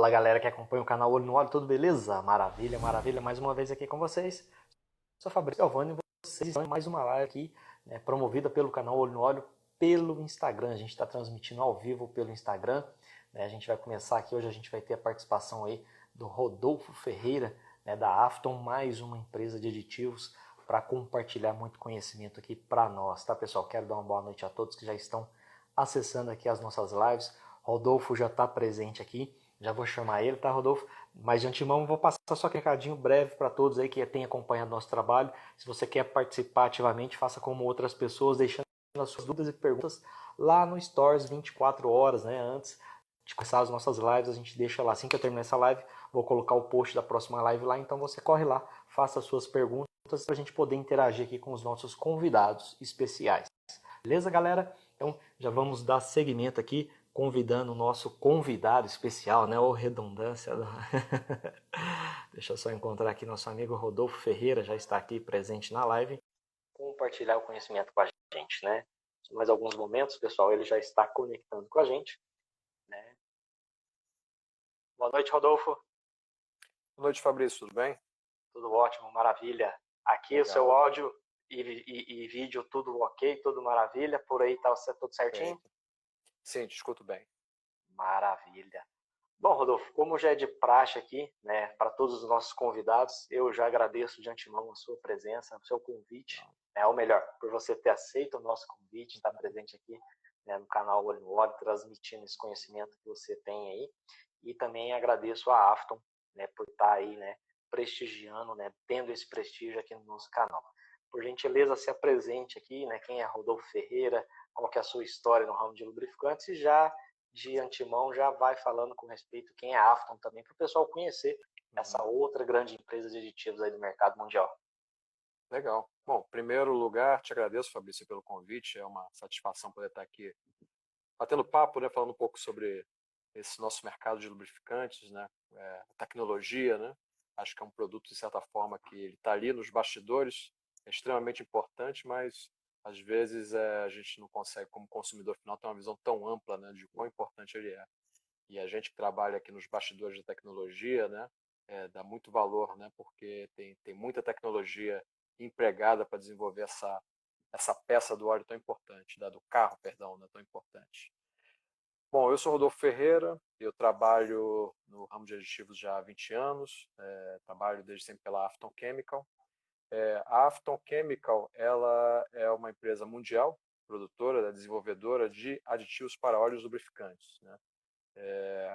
Fala galera que acompanha o canal Olho no Olho, tudo beleza? Maravilha, maravilha, mais uma vez aqui com vocês. Sou Fabrício Galvani e vocês estão em mais uma live aqui, né, promovida pelo canal Olho no Olho pelo Instagram. A gente está transmitindo ao vivo pelo Instagram, né? A gente vai começar aqui, hoje a gente vai ter a participação aí do Rodolfo Ferreira, né, da Afton, mais uma empresa de aditivos para compartilhar muito conhecimento aqui para nós, tá pessoal? Quero dar uma boa noite a todos que já estão acessando aqui as nossas lives. Rodolfo já está presente aqui. Já vou chamar ele, tá, Rodolfo? Mas de antemão vou passar só um recadinho breve para todos aí que têm acompanhado nosso trabalho. Se você quer participar ativamente, faça como outras pessoas, deixando as suas dúvidas e perguntas lá no Stories 24 horas, né? Antes de começar as nossas lives, a gente deixa lá. Assim que eu terminar essa live, vou colocar o post da próxima live lá. Então você corre lá, faça as suas perguntas para a gente poder interagir aqui com os nossos convidados especiais. Beleza, galera? Então já vamos dar seguimento aqui, convidando o nosso convidado especial, né? Ou redundância. Deixa eu só encontrar aqui nosso amigo Rodolfo Ferreira, já está aqui presente na live. Compartilhar o conhecimento com a gente, né? Mais alguns momentos, pessoal, ele já está conectando com a gente, né? Boa noite, Rodolfo. Boa noite, Fabrício, tudo bem? Tudo ótimo, maravilha. Aqui Legal. o seu áudio e vídeo tudo ok, tudo maravilha. Por aí tá tudo certinho? Perfeito. Sim, te escuto bem. Maravilha. Bom, Rodolfo, como já é de praxe aqui, né, para todos os nossos convidados, eu já agradeço de antemão a sua presença, o seu convite, né, ou melhor, por você ter aceito o nosso convite, estar presente aqui, né, no canal Olho no Olho, transmitindo esse conhecimento que você tem aí, e também agradeço a Afton, né, por estar aí, né, prestigiando, né, tendo esse prestígio aqui no nosso canal. Por gentileza, se apresente aqui, né, quem é Rodolfo Ferreira, qual que é a sua história no ramo de lubrificantes e já de antemão já vai falando com respeito quem é a Afton também, para o pessoal conhecer essa outra grande empresa de aditivos aí do mercado mundial. Legal. Bom, em primeiro lugar, te agradeço, Fabrício, pelo convite. É uma satisfação poder estar aqui batendo papo, né, falando um pouco sobre esse nosso mercado de lubrificantes, né, a tecnologia, né. Acho que é um produto, de certa forma, que ele está ali nos bastidores, é extremamente importante, mas às vezes a gente não consegue, como consumidor final, ter uma visão tão ampla, né, de quão importante ele é. E a gente que trabalha aqui nos bastidores da tecnologia, né, dá muito valor, né, porque tem muita tecnologia empregada para desenvolver essa peça do óleo tão importante, do carro, perdão, né, tão importante. Bom, eu sou Rodolfo Ferreira, eu trabalho no ramo de aditivos já há 20 anos, trabalho desde sempre pela Afton Chemical. A Afton Chemical, ela é uma empresa mundial, produtora, desenvolvedora de aditivos para óleos lubrificantes, né?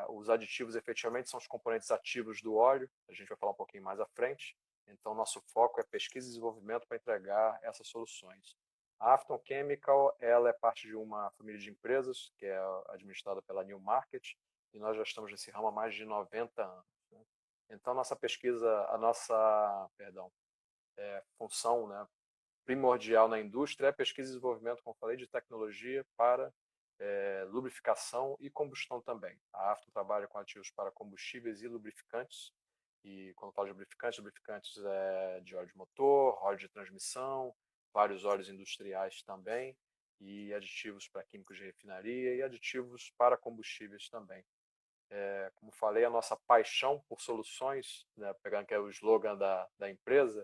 Os aditivos efetivamente são os componentes ativos do óleo, a gente vai falar um pouquinho mais à frente. Então, nosso foco é pesquisa e desenvolvimento para entregar essas soluções. A Afton Chemical, ela é parte de uma família de empresas que é administrada pela New Market e nós já estamos nesse ramo há mais de 90 anos, né? Então, nossa pesquisa, a nossa, perdão, função, né, primordial na indústria é pesquisa e desenvolvimento, como falei, de tecnologia para lubrificação e combustão também. A Afton trabalha com ativos para combustíveis e lubrificantes. E quando falo de lubrificantes, lubrificantes de óleo de motor, óleo de transmissão, vários óleos industriais também, e aditivos para químicos de refinaria e aditivos para combustíveis também. Como falei, a nossa paixão por soluções, né, pegando que é o slogan da empresa,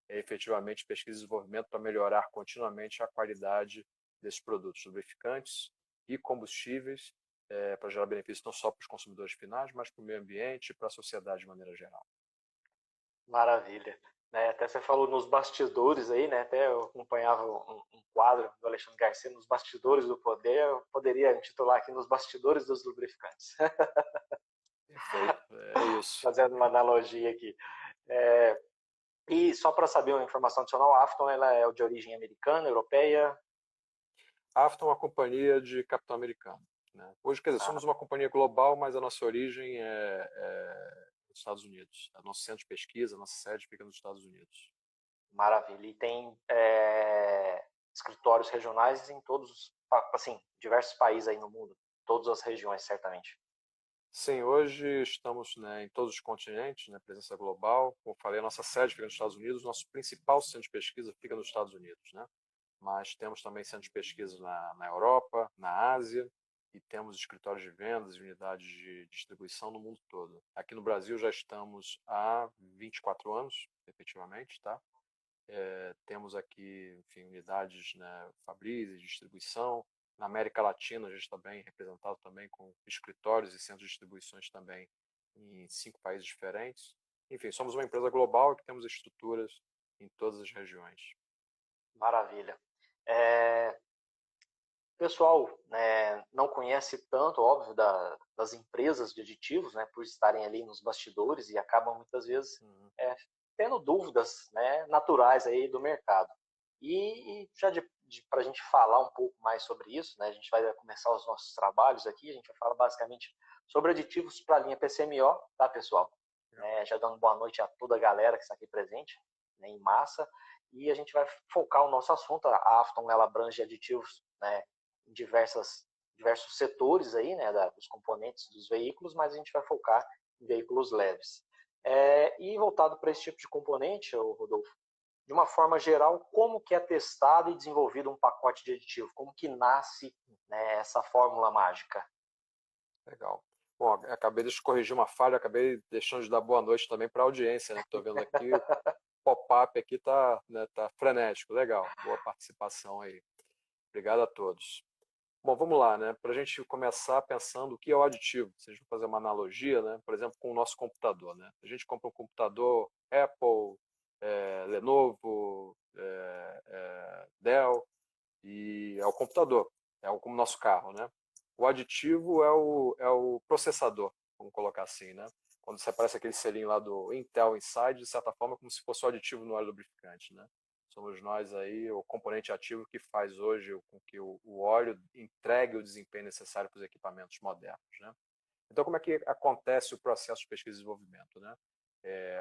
é efetivamente pesquisa e desenvolvimento para melhorar continuamente a qualidade desses produtos lubrificantes e combustíveis, para gerar benefícios não só para os consumidores finais, mas para o meio ambiente e para a sociedade de maneira geral. Maravilha. Né, até você falou nos bastidores aí, né? Até eu acompanhava um quadro do Alexandre Garcia nos bastidores do poder. Eu poderia intitular aqui nos bastidores dos lubrificantes. Perfeito, é isso. Fazendo uma analogia aqui. É, e só para saber uma informação adicional, a Afton ela é de origem americana, europeia. A Afton é uma companhia de capital americano, né? Hoje, quer dizer, somos uma companhia global, mas a nossa origem é nos Estados Unidos. O nosso centro de pesquisa, a nossa sede fica nos Estados Unidos. Maravilha. E tem escritórios regionais em todos, assim, diversos países aí no mundo, todas as regiões, certamente. Sim, hoje estamos, né, em todos os continentes, né, presença global. Como eu falei, a nossa sede fica nos Estados Unidos, nosso principal centro de pesquisa fica nos Estados Unidos, né? Mas temos também centros de pesquisa na Europa, na Ásia e temos escritórios de vendas e unidades de distribuição no mundo todo. Aqui no Brasil já estamos há 24 anos, efetivamente, tá? Temos aqui, enfim, unidades, né, fabris e distribuição. Na América Latina a gente está bem representado também com escritórios e centros de distribuições também em 5 países diferentes. Enfim, somos uma empresa global que temos estruturas em todas as regiões. Maravilha. Pessoal, né, não conhece tanto, óbvio, das empresas de aditivos, né, por estarem ali nos bastidores e acabam muitas vezes tendo dúvidas, né, naturais aí do mercado. E já para a gente falar um pouco mais sobre isso, né, a gente vai começar os nossos trabalhos aqui, a gente vai falar basicamente sobre aditivos para a linha PCMO, tá, pessoal? Já dando boa noite a toda a galera que está aqui presente, né, em massa, e a gente vai focar o nosso assunto. A Afton, ela abrange aditivos, né, em diversos setores aí, né, dos componentes dos veículos, mas a gente vai focar em veículos leves. E voltado para esse tipo de componente, Rodolfo, de uma forma geral, como que é testado e desenvolvido um pacote de aditivo? Como que nasce, né, essa fórmula mágica? Legal. Bom, acabei de corrigir uma falha, acabei deixando de dar boa noite também para a audiência, né? Estou vendo aqui, o pop-up aqui tá, né, tá frenético. Legal, boa participação aí. Obrigado a todos. Bom, vamos lá, né? Para a gente começar pensando o que é o aditivo. Se a gente fazer uma analogia, né? Por exemplo, com o nosso computador, né? A gente compra um computador Apple, Lenovo, Dell, e é o computador, como o nosso carro, né? O aditivo é o processador, vamos colocar assim, né? Quando você aparece aquele selinho lá do Intel Inside, de certa forma, é como se fosse o aditivo no óleo lubrificante, né? Somos nós aí, o componente ativo que faz hoje com que o óleo entregue o desempenho necessário para os equipamentos modernos, né? Então, como é que acontece o processo de pesquisa e desenvolvimento, né?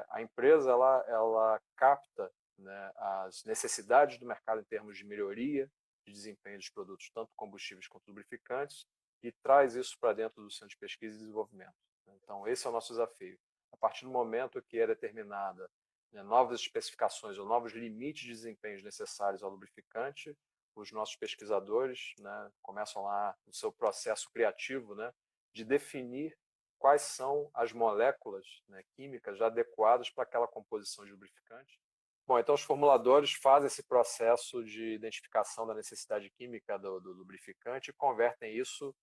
A empresa, ela capta, né, as necessidades do mercado em termos de melhoria de desempenho dos produtos, tanto combustíveis quanto lubrificantes, e traz isso para dentro do centro de pesquisa e desenvolvimento. Então, esse é o nosso desafio. A partir do momento que é determinada, né, novas especificações ou novos limites de desempenho necessários ao lubrificante, os nossos pesquisadores, né, começam lá o seu processo criativo, né, de definir quais são as moléculas, né, químicas adequadas para aquela composição de lubrificante. Bom, então os formuladores fazem esse processo de identificação da necessidade química do lubrificante e convertem isso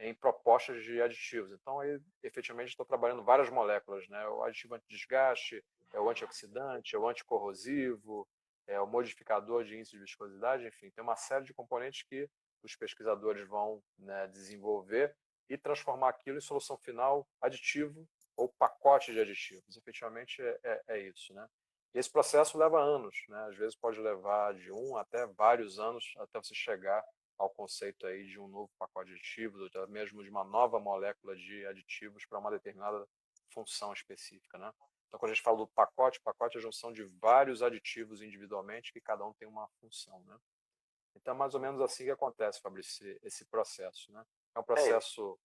em propostas de aditivos. Então, aí, efetivamente, estou trabalhando várias moléculas, né? O aditivo antidesgaste, é o antioxidante, é o anticorrosivo, é o modificador de índice de viscosidade, enfim, tem uma série de componentes que os pesquisadores vão, né, desenvolver e transformar aquilo em solução final, aditivo ou pacote de aditivos. Efetivamente é isso, né? E esse processo leva anos, né? Às vezes pode levar de 1 até vários anos até você chegar ao conceito aí de um novo pacote de aditivos, ou até mesmo de uma nova molécula de aditivos para uma determinada função específica, né? Então, quando a gente fala do pacote é a junção de vários aditivos individualmente, que cada um tem uma função, né? Então, é mais ou menos assim que acontece, Fabrício, esse processo, né? É um processo,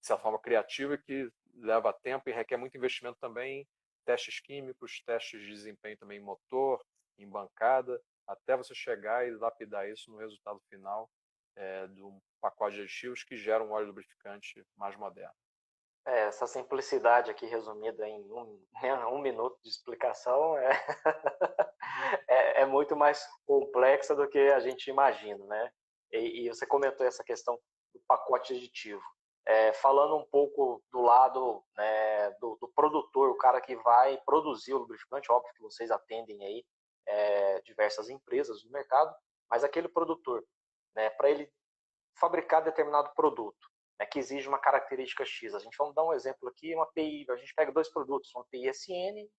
de certa forma, criativo e que leva tempo e requer muito investimento também em testes químicos, testes de desempenho também em motor, em bancada, até você chegar e lapidar isso no resultado final de um pacote de aditivos que gera um óleo lubrificante mais moderno. Essa simplicidade aqui resumida em um minuto de explicação é muito mais complexa do que a gente imagina, né? E você comentou essa questão do pacote aditivo. Falando um pouco do lado, né, do produtor, o cara que vai produzir o lubrificante, óbvio que vocês atendem aí diversas empresas no mercado, mas aquele produtor, né, para ele fabricar determinado produto, né, que exige uma característica X. A gente vamos dar um exemplo aqui, uma API, a gente pega dois produtos, uma API SN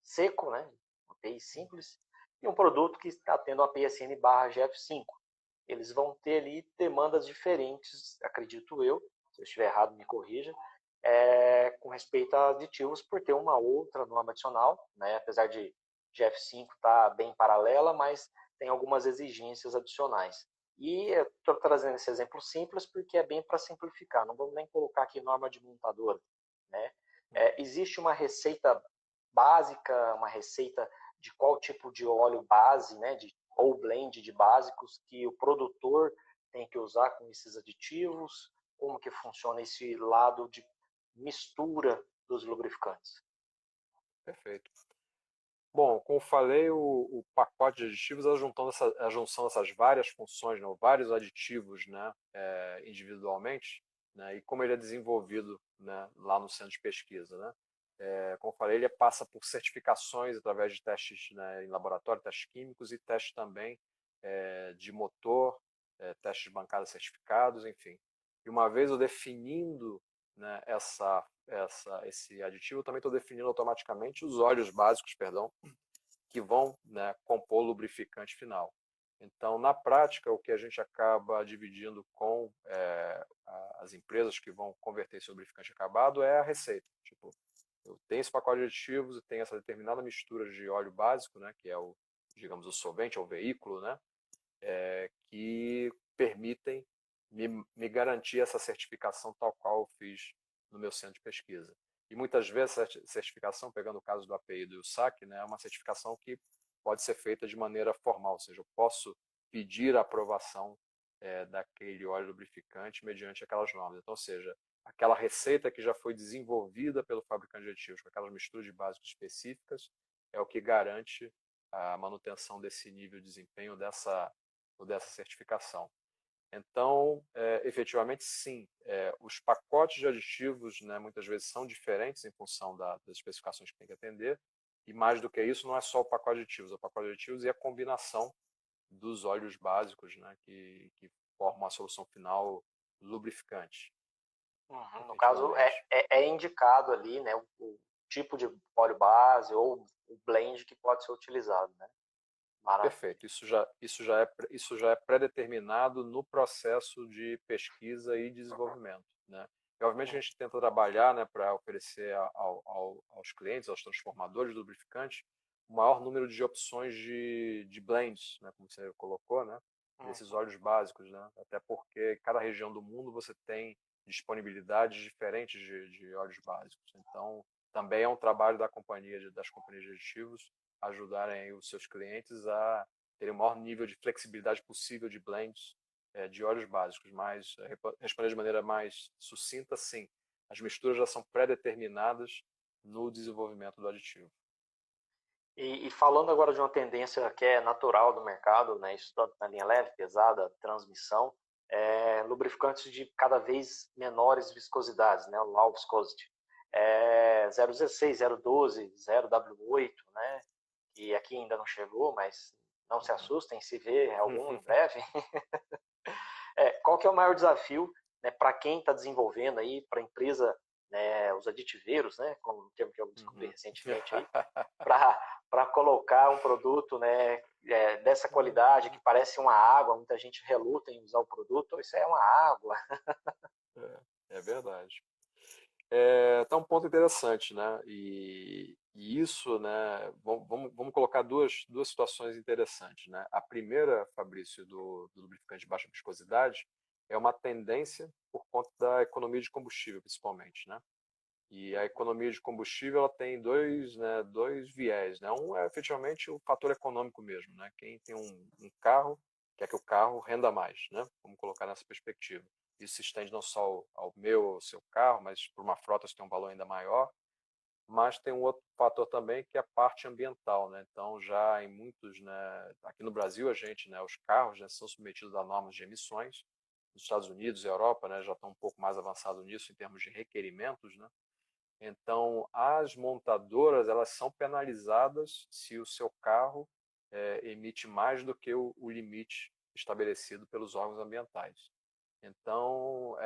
seco, né, uma API simples, e um produto que está tendo uma API SN barra GF5. Eles vão ter ali demandas diferentes, acredito eu, se eu estiver errado me corrija, com respeito a aditivos, por ter uma outra norma adicional, né, apesar de GF5 estar bem paralela, mas tem algumas exigências adicionais. E eu estou trazendo esse exemplo simples porque é bem para simplificar, não vamos nem colocar aqui norma de montadora, né? Existe uma receita básica, uma receita de qual tipo de óleo base, né, ou blend de básicos que o produtor tem que usar com esses aditivos, como que funciona esse lado de mistura dos lubrificantes? Perfeito. Bom, como falei, o pacote de aditivos é a junção dessas várias funções, né, vários aditivos, né, individualmente, né, e como ele é desenvolvido, né, lá no centro de pesquisa. Né. Como falei, ele passa por certificações através de testes, né, em laboratório, testes químicos e testes também de motor, testes de bancada certificados, enfim. E uma vez eu definindo, né, esse aditivo, eu também estou definindo automaticamente os óleos básicos, perdão, que vão, né, compor o lubrificante final. Então, na prática, o que a gente acaba dividindo com as empresas que vão converter esse lubrificante acabado é a receita. Tipo, eu tenho esse pacote de aditivos e tenho essa determinada mistura de óleo básico, né, que é o, digamos, o solvente, é o veículo, né, que permitem me garantir essa certificação tal qual eu fiz no meu centro de pesquisa. E muitas vezes essa certificação, pegando o caso do API e do USAC, né, é uma certificação que pode ser feita de maneira formal, ou seja, eu posso pedir a aprovação daquele óleo lubrificante mediante aquelas normas. Então, ou seja, aquela receita que já foi desenvolvida pelo fabricante de aditivos com aquelas misturas de básicos específicas é o que garante a manutenção desse nível de desempenho dessa certificação. Então, efetivamente, sim, os pacotes de aditivos, né, muitas vezes são diferentes em função das especificações que tem que atender, e mais do que isso, não é só o pacote de aditivos, é o pacote de aditivos e a combinação dos óleos básicos, né, que formam a solução final lubrificante, Uhum. No caso, efetivamente. é indicado ali, né, o tipo de óleo base ou o blend que pode ser utilizado, né? Maravilha. Perfeito. Isso já é pré-determinado no processo de pesquisa e desenvolvimento, né? E, obviamente, a gente tenta trabalhar, né, para oferecer aos clientes, aos transformadores do lubrificante, o maior número de opções de blends, né, como você colocou, né, desses Uhum. óleos básicos, né? Até porque cada região do mundo você tem disponibilidades diferentes de óleos básicos. Então, também é um trabalho das companhias de aditivos ajudarem os seus clientes a terem o maior nível de flexibilidade possível de blends de óleos básicos. Mas, responder de maneira mais sucinta, sim, as misturas já são pré-determinadas no desenvolvimento do aditivo. E falando agora de uma tendência que é natural do mercado, né, isso tanto na linha leve, pesada, transmissão, lubrificantes de cada vez menores viscosidades, né, low viscosity. 016, 012, 0W8, né, que aqui ainda não chegou, mas não se assustem se vê algum em breve. Qual que é o maior desafio, né, para quem está desenvolvendo aí, para a empresa, né, os aditiveiros, né, como um termo que eu descobri Uhum. recentemente aí, para colocar um produto, né, dessa qualidade que parece uma água, muita gente reluta em usar o produto, isso é uma água. É verdade. Tá um ponto interessante, né? E isso, né? Vamos colocar duas situações interessantes, né? A primeira, Fabrício, do lubrificante de baixa viscosidade, é uma tendência por conta da economia de combustível, principalmente, né? E a economia de combustível ela tem dois viés, né? Um é efetivamente o fator econômico mesmo, né? Quem tem um carro quer que o carro renda mais, né? Vamos colocar nessa perspectiva. Isso se estende não só ao meu, ao seu carro, mas por uma frota isso tem um valor ainda maior. Mas tem um outro fator também que é a parte ambiental, né? Então já em muitos, né? Aqui no Brasil a gente, né? Os carros já são submetidos a normas de emissões. Nos Estados Unidos e Europa, né? Já estão um pouco mais avançados nisso em termos de requerimentos, né? Então, as montadoras elas são penalizadas se o seu carro emite mais do que o limite estabelecido pelos órgãos ambientais. Então,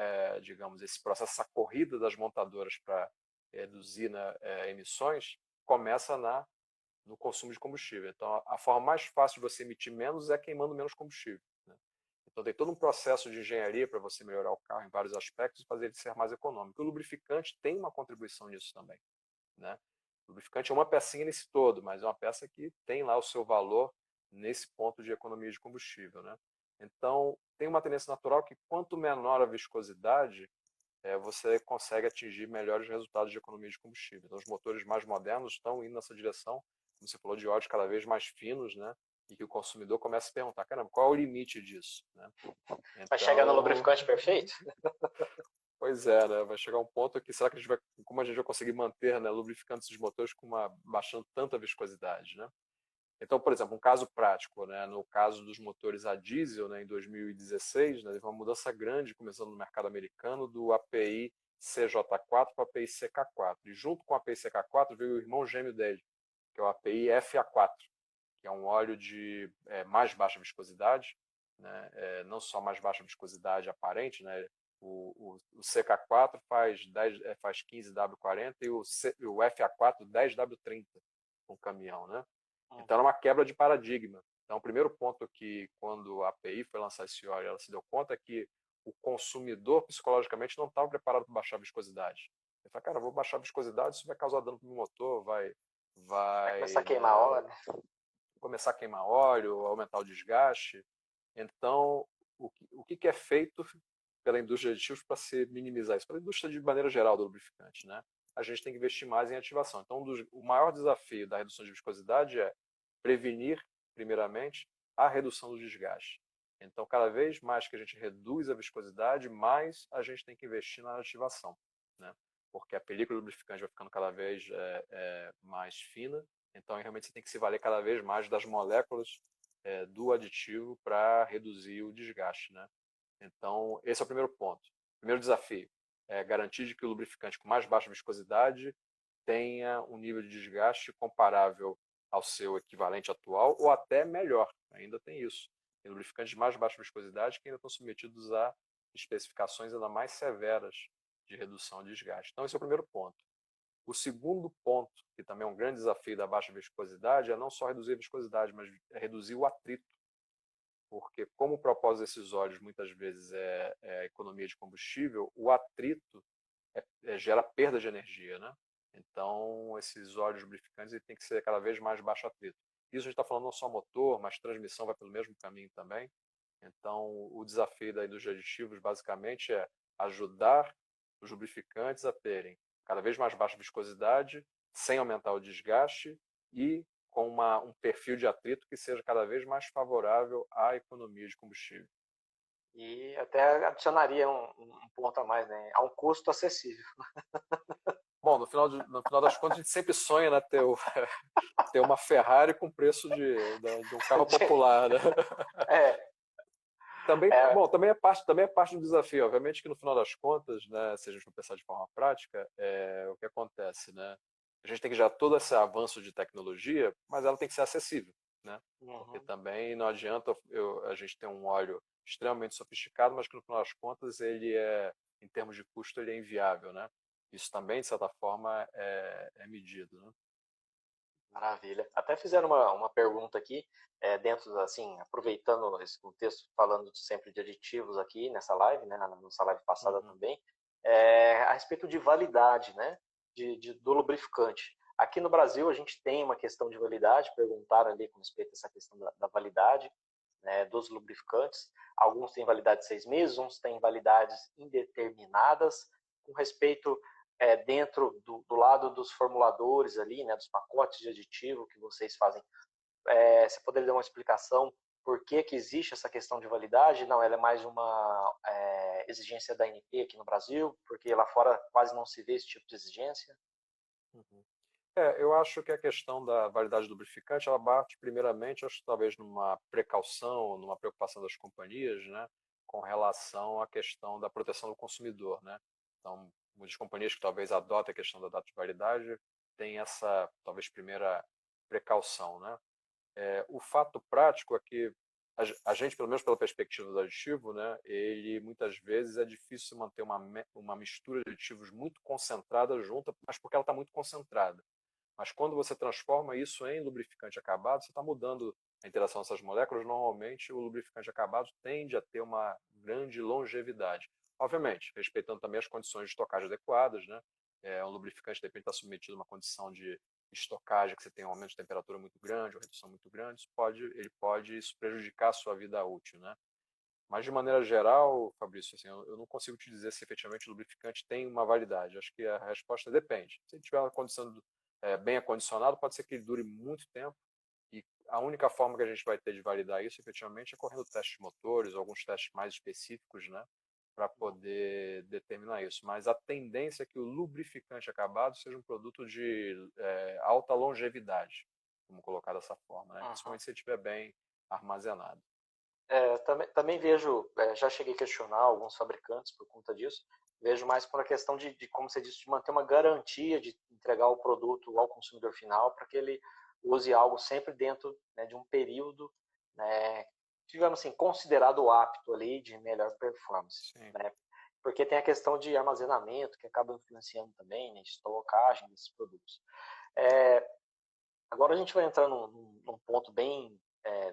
digamos, esse processo, essa corrida das montadoras para reduzir, né, emissões começa no consumo de combustível. Então, a forma mais fácil de você emitir menos é queimando menos combustível, né? Então, tem todo um processo de engenharia para você melhorar o carro em vários aspectos e fazer ele ser mais econômico. O lubrificante tem uma contribuição nisso também, né? O lubrificante é uma pecinha nesse todo, mas é uma peça que tem lá o seu valor nesse ponto de economia de combustível, né? Então, tem uma tendência natural que quanto menor a viscosidade, você consegue atingir melhores resultados de economia de combustível. Então, os motores mais modernos estão indo nessa direção, como você falou, de óleos cada vez mais finos, né? e que o consumidor começa a se perguntar, caramba, qual é o limite disso, né? Vai chegar no Então, lubrificante perfeito? pois é, né? Vai chegar um ponto que será que como a gente vai conseguir manter, né, lubrificantes dos motores baixando tanta viscosidade, né? Então, por exemplo, um caso prático, né, no caso dos motores a diesel, né, em 2016, né, teve uma mudança grande começando no mercado americano do API CJ4 para o API CK4. E junto com o API CK4 veio o irmão gêmeo dele, que é o API FA4, que é um óleo de mais baixa viscosidade, né, não só mais baixa viscosidade aparente, né, o CK4 faz 15W40 e o FA4 10W30 com caminhão, né? Então, era uma quebra de paradigma. Então, o primeiro ponto que, quando a API foi lançar esse óleo, ela se deu conta é que o consumidor, psicologicamente, não estava preparado para baixar a viscosidade. Ele fala, cara, eu vou baixar a viscosidade, isso vai causar dano para o motor, Vai começar a queimar né, óleo. começar a queimar óleo, aumentar o desgaste. Então, o que é feito pela indústria de aditivos para se minimizar isso? Pela indústria de maneira geral do lubrificante, né? A gente tem que investir mais em ativação. Então, o maior desafio da redução de viscosidade é prevenir, primeiramente, a redução do desgaste. Então, cada vez mais que a gente reduz a viscosidade, mais a gente tem que investir na ativação, né? Porque a película lubrificante vai ficando cada vez mais fina, então realmente você tem que se valer cada vez mais das moléculas do aditivo para reduzir o desgaste, né? Então, esse é o primeiro ponto. Primeiro desafio é garantir de que o lubrificante com mais baixa viscosidade tenha um nível de desgaste comparável ao seu equivalente atual ou até melhor. Ainda tem isso. Tem lubrificantes de mais baixa viscosidade que ainda estão submetidos a especificações ainda mais severas de redução de desgaste. Então, esse é o primeiro ponto. O segundo ponto, que também é um grande desafio da baixa viscosidade, é não só reduzir a viscosidade, mas reduzir o atrito. Porque, como o propósito desses óleos muitas vezes é a economia de combustível, o atrito gera perda de energia, né? Então, esses óleos lubrificantes têm que ser cada vez mais baixo atrito. Isso a gente está falando não só motor, mas transmissão vai pelo mesmo caminho também. Então, o desafio da indústria de aditivos, basicamente, é ajudar os lubrificantes a terem cada vez mais baixa viscosidade, sem aumentar o desgaste e com um perfil de atrito que seja cada vez mais favorável à economia de combustível. E até adicionaria um ponto a mais, né? A um custo acessível. Bom, no final das contas, a gente sempre sonha, né, ter uma Ferrari com preço de um carro popular, né? É, Também, é, bom, também é parte do desafio. Obviamente que no final das contas, né, se a gente for pensar de forma prática, o que acontece, né? A gente tem que gerar todo esse avanço de tecnologia, mas ela tem que ser acessível, né? Porque uhum. também não adianta a gente ter um óleo extremamente sofisticado, mas que no final das contas em termos de custo, ele é inviável, né? Isso também, de certa forma, é medido, né? Maravilha. Até fizeram uma pergunta aqui, dentro, assim, aproveitando esse contexto, falando sempre de aditivos aqui nessa live, né, na nossa live passada Uhum, também, a respeito de validade, né, do lubrificante. Aqui no Brasil a gente tem uma questão de validade, perguntaram ali com respeito a essa questão da validade, né, dos lubrificantes. Alguns têm validade de 6 meses, uns têm validades indeterminadas, com respeito dentro do lado dos formuladores ali, né, dos pacotes de aditivo que vocês fazem. Você poderia dar uma explicação por que existe essa questão de validade? Não, ela é mais uma exigência da ANP aqui no Brasil, porque lá fora quase não se vê esse tipo de exigência. uhum. Eu acho que a questão da validade do lubrificante, ela bate primeiramente, acho que talvez numa precaução, numa preocupação das companhias, né, com relação à questão da proteção do consumidor, né? Então, muitas companhias que talvez adotem a questão da data de validade têm essa, talvez, primeira precaução, né? O fato prático é que a gente, pelo menos pela perspectiva do aditivo, né, ele muitas vezes é difícil manter uma mistura de aditivos muito concentrada junta, mas porque ela está muito concentrada. Mas quando você transforma isso em lubrificante acabado, você está mudando a interação dessas moléculas. Normalmente, o lubrificante acabado tende a ter uma grande longevidade. Obviamente, respeitando também as condições de estocagem adequadas, né? Um lubrificante, de repente, está submetido a uma condição de estocagem, que você tem um aumento de temperatura muito grande, ou redução muito grande, ele pode isso prejudicar a sua vida útil, né? Mas, de maneira geral, Fabrício, assim, eu não consigo te dizer se efetivamente o lubrificante tem uma validade. Acho que a resposta depende. Se ele tiver uma condição bem acondicionado, pode ser que ele dure muito tempo, E a única forma que a gente vai ter de validar isso, efetivamente, é correndo testes de motores, alguns testes mais específicos, né, para poder determinar isso. Mas a tendência é que o lubrificante acabado seja um produto de alta longevidade, vamos colocar dessa forma, né, Uhum. principalmente se ele estiver bem armazenado. Também vejo, já cheguei a questionar alguns fabricantes por conta disso, vejo mais por uma questão como você disse, de manter uma garantia de entregar o produto ao consumidor final para que ele use algo sempre dentro, né, de um período, né, digamos assim, considerado apto ali de melhor performance, Sim. né? Porque tem a questão de armazenamento que acaba influenciando também, né, estocagem desses produtos. É, Agora a gente vai entrar num ponto bem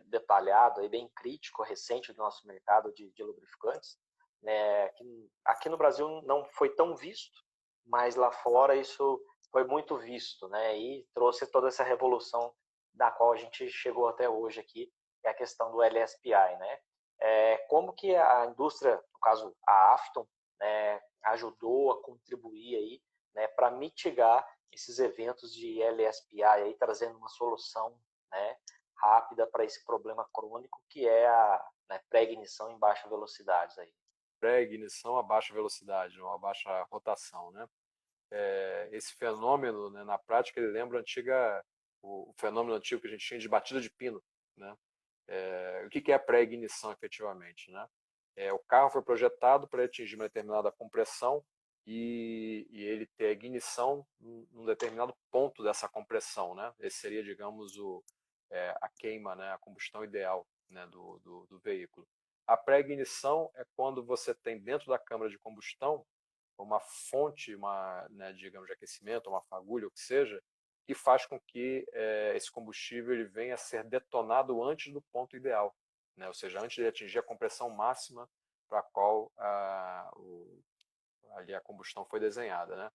detalhado, aí, bem crítico, recente do nosso mercado de lubrificantes, né, que aqui no Brasil não foi tão visto, mas lá fora isso foi muito visto, né, e trouxe toda essa revolução da qual a gente chegou até hoje aqui, que é a questão do LSPI, né? Como que a indústria, no caso a Afton, né, ajudou a contribuir aí, né, para mitigar esses eventos de LSPI aí trazendo uma solução, né, rápida para esse problema crônico que é a, né, pré-ignição em baixa velocidades aí. Pré-ignição a baixa velocidade, ou a baixa rotação, né? Esse fenômeno, né, na prática, ele lembra o fenômeno antigo que a gente tinha de batida de pino, né? O que é a pré-ignição, efetivamente, né? O carro foi projetado para atingir uma determinada compressão e ele ter ignição num determinado ponto dessa compressão, né? Esse seria, digamos, a queima, né? A combustão ideal, né? do veículo. A pré-ignição é quando você tem dentro da câmara de combustão uma fonte, né, digamos, de aquecimento, uma fagulha, o que seja, que faz com que esse combustível ele venha a ser detonado antes do ponto ideal, né? Ou seja, antes de atingir a compressão máxima para a qual ali a combustão foi desenhada, né?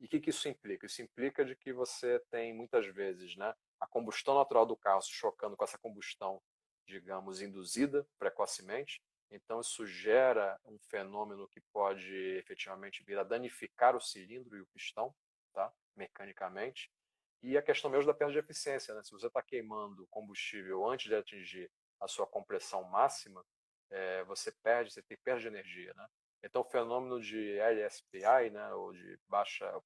E o que isso implica? Isso implica de que você tem muitas vezes, né, a combustão natural do carro se chocando com essa combustão, digamos, induzida precocemente. Então isso gera um fenômeno que pode efetivamente vir a danificar o cilindro e o pistão, tá? Mecanicamente. E a questão mesmo da perda de eficiência, né? Se você está queimando combustível antes de atingir a sua compressão máxima, você tem perda de energia, né? Então, o fenômeno de LSPI, né, ou de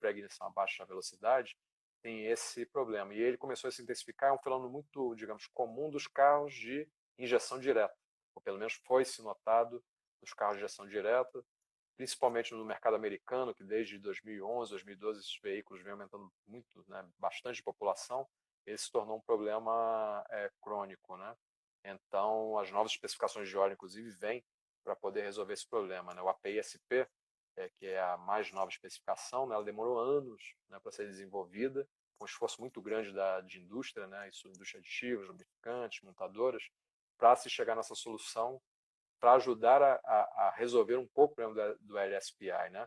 pré-ignição a baixa velocidade, tem esse problema. E ele começou a se intensificar, é um fenômeno muito, digamos, comum dos carros de injeção direta, ou pelo menos foi-se notado nos carros de injeção direta, principalmente no mercado americano, que desde 2011, 2012, esses veículos vêm aumentando muito, né, bastante de população, ele se tornou um problema crônico, né? Então, as novas especificações de óleo, inclusive, vêm para poder resolver esse problema, né? O API-SP, que é a mais nova especificação, né, ela demorou anos, né, para ser desenvolvida, com um esforço muito grande de indústria, né, isso, indústria de aditivos, lubrificantes, montadoras, para se chegar nessa solução para ajudar a resolver um pouco o problema do LSPI, né?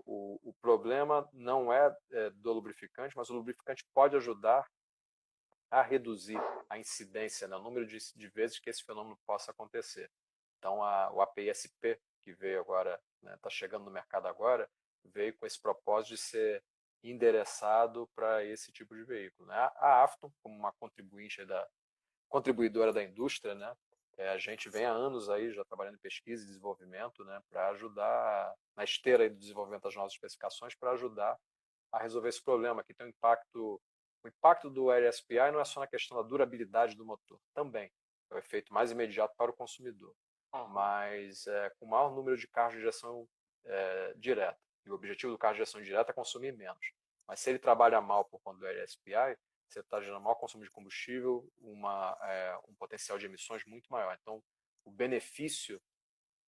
O problema não é do lubrificante, mas o lubrificante pode ajudar a reduzir a incidência, né, o número de vezes que esse fenômeno possa acontecer. Então, o API-SP, que veio agora, está chegando no mercado agora, veio com esse propósito de ser endereçado para esse tipo de veículo, né? A Afton, como uma contribuidora da indústria, né? A gente vem há anos aí já trabalhando em pesquisa e desenvolvimento, né, para ajudar na esteira aí do desenvolvimento das novas especificações para ajudar a resolver esse problema que tem o impacto do LSPI não é só na questão da durabilidade do motor, também é o efeito mais imediato para o consumidor, Uhum. mas com o maior número de carros de injeção direta, e o objetivo do carro de injeção direta é consumir menos, mas se ele trabalha mal por conta do LSPI, você está gerando maior consumo de combustível, um potencial de emissões muito maior. Então, o benefício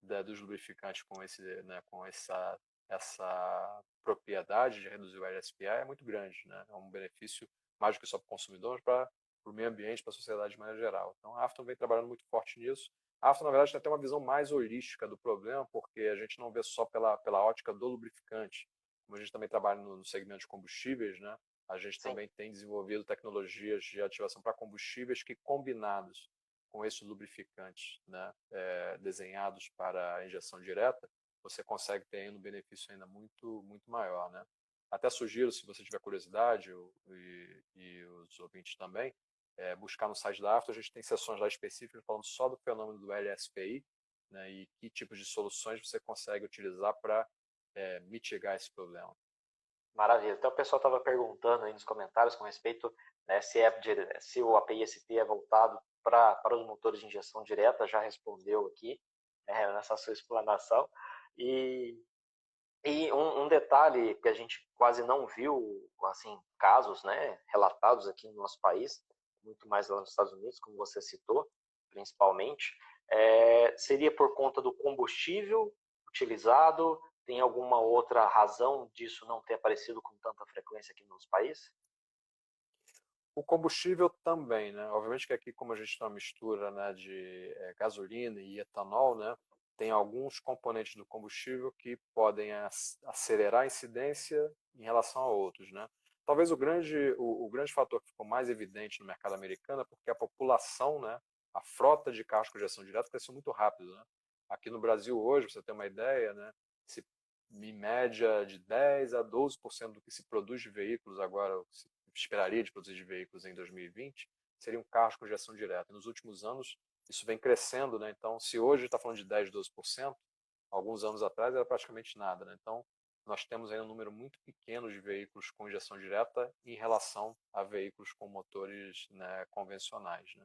dos lubrificantes com essa propriedade de reduzir o LSPI é muito grande, né? É um benefício mais do que só para o consumidor, mas para o meio ambiente, para a sociedade de maneira geral. Então, a Afton vem trabalhando muito forte nisso. A Afton, na verdade, tem até uma visão mais holística do problema, porque a gente não vê só pela ótica do lubrificante, como a gente também trabalha no segmento de combustíveis, né? A gente Sim. também tem desenvolvido tecnologias de ativação para combustíveis que, combinados com esses lubrificantes, né, desenhados para a injeção direta, você consegue ter um benefício ainda muito, muito maior, né? Até sugiro, se você tiver curiosidade, e os ouvintes também, buscar no site da AFTA, a gente tem sessões lá específicas falando só do fenômeno do LSPI, né, e que tipos de soluções você consegue utilizar para mitigar esse problema. Maravilha. Então o pessoal estava perguntando aí nos comentários com respeito, né, se o API-SP é voltado para os motores de injeção direta, já respondeu aqui, né, nessa sua explanação. E, um detalhe que a gente quase não viu, assim, casos, né, relatados aqui no nosso país, muito mais lá nos Estados Unidos, como você citou, principalmente, seria por conta do combustível utilizado. Tem alguma outra razão disso não ter aparecido com tanta frequência aqui no nosso país? O combustível também, né? Obviamente que aqui, como a gente tem uma mistura, né, de gasolina e etanol, né, tem alguns componentes do combustível que podem acelerar a incidência em relação a outros, né? Talvez o grande fator que ficou mais evidente no mercado americano é porque a população, né, a frota de carros com injeção direta cresceu muito rápido, né? Aqui no Brasil hoje, pra você ter uma ideia, né, se, em média de 10 a 12% do que se produz de veículos agora, se esperaria de produzir de veículos em 2020, seriam carros com injeção direta. E nos últimos anos, isso vem crescendo, né? Então, se hoje está falando de 10, 12%, alguns anos atrás era praticamente nada, né? Então, nós temos aí um número muito pequeno de veículos com injeção direta em relação a veículos com motores, né, convencionais, né?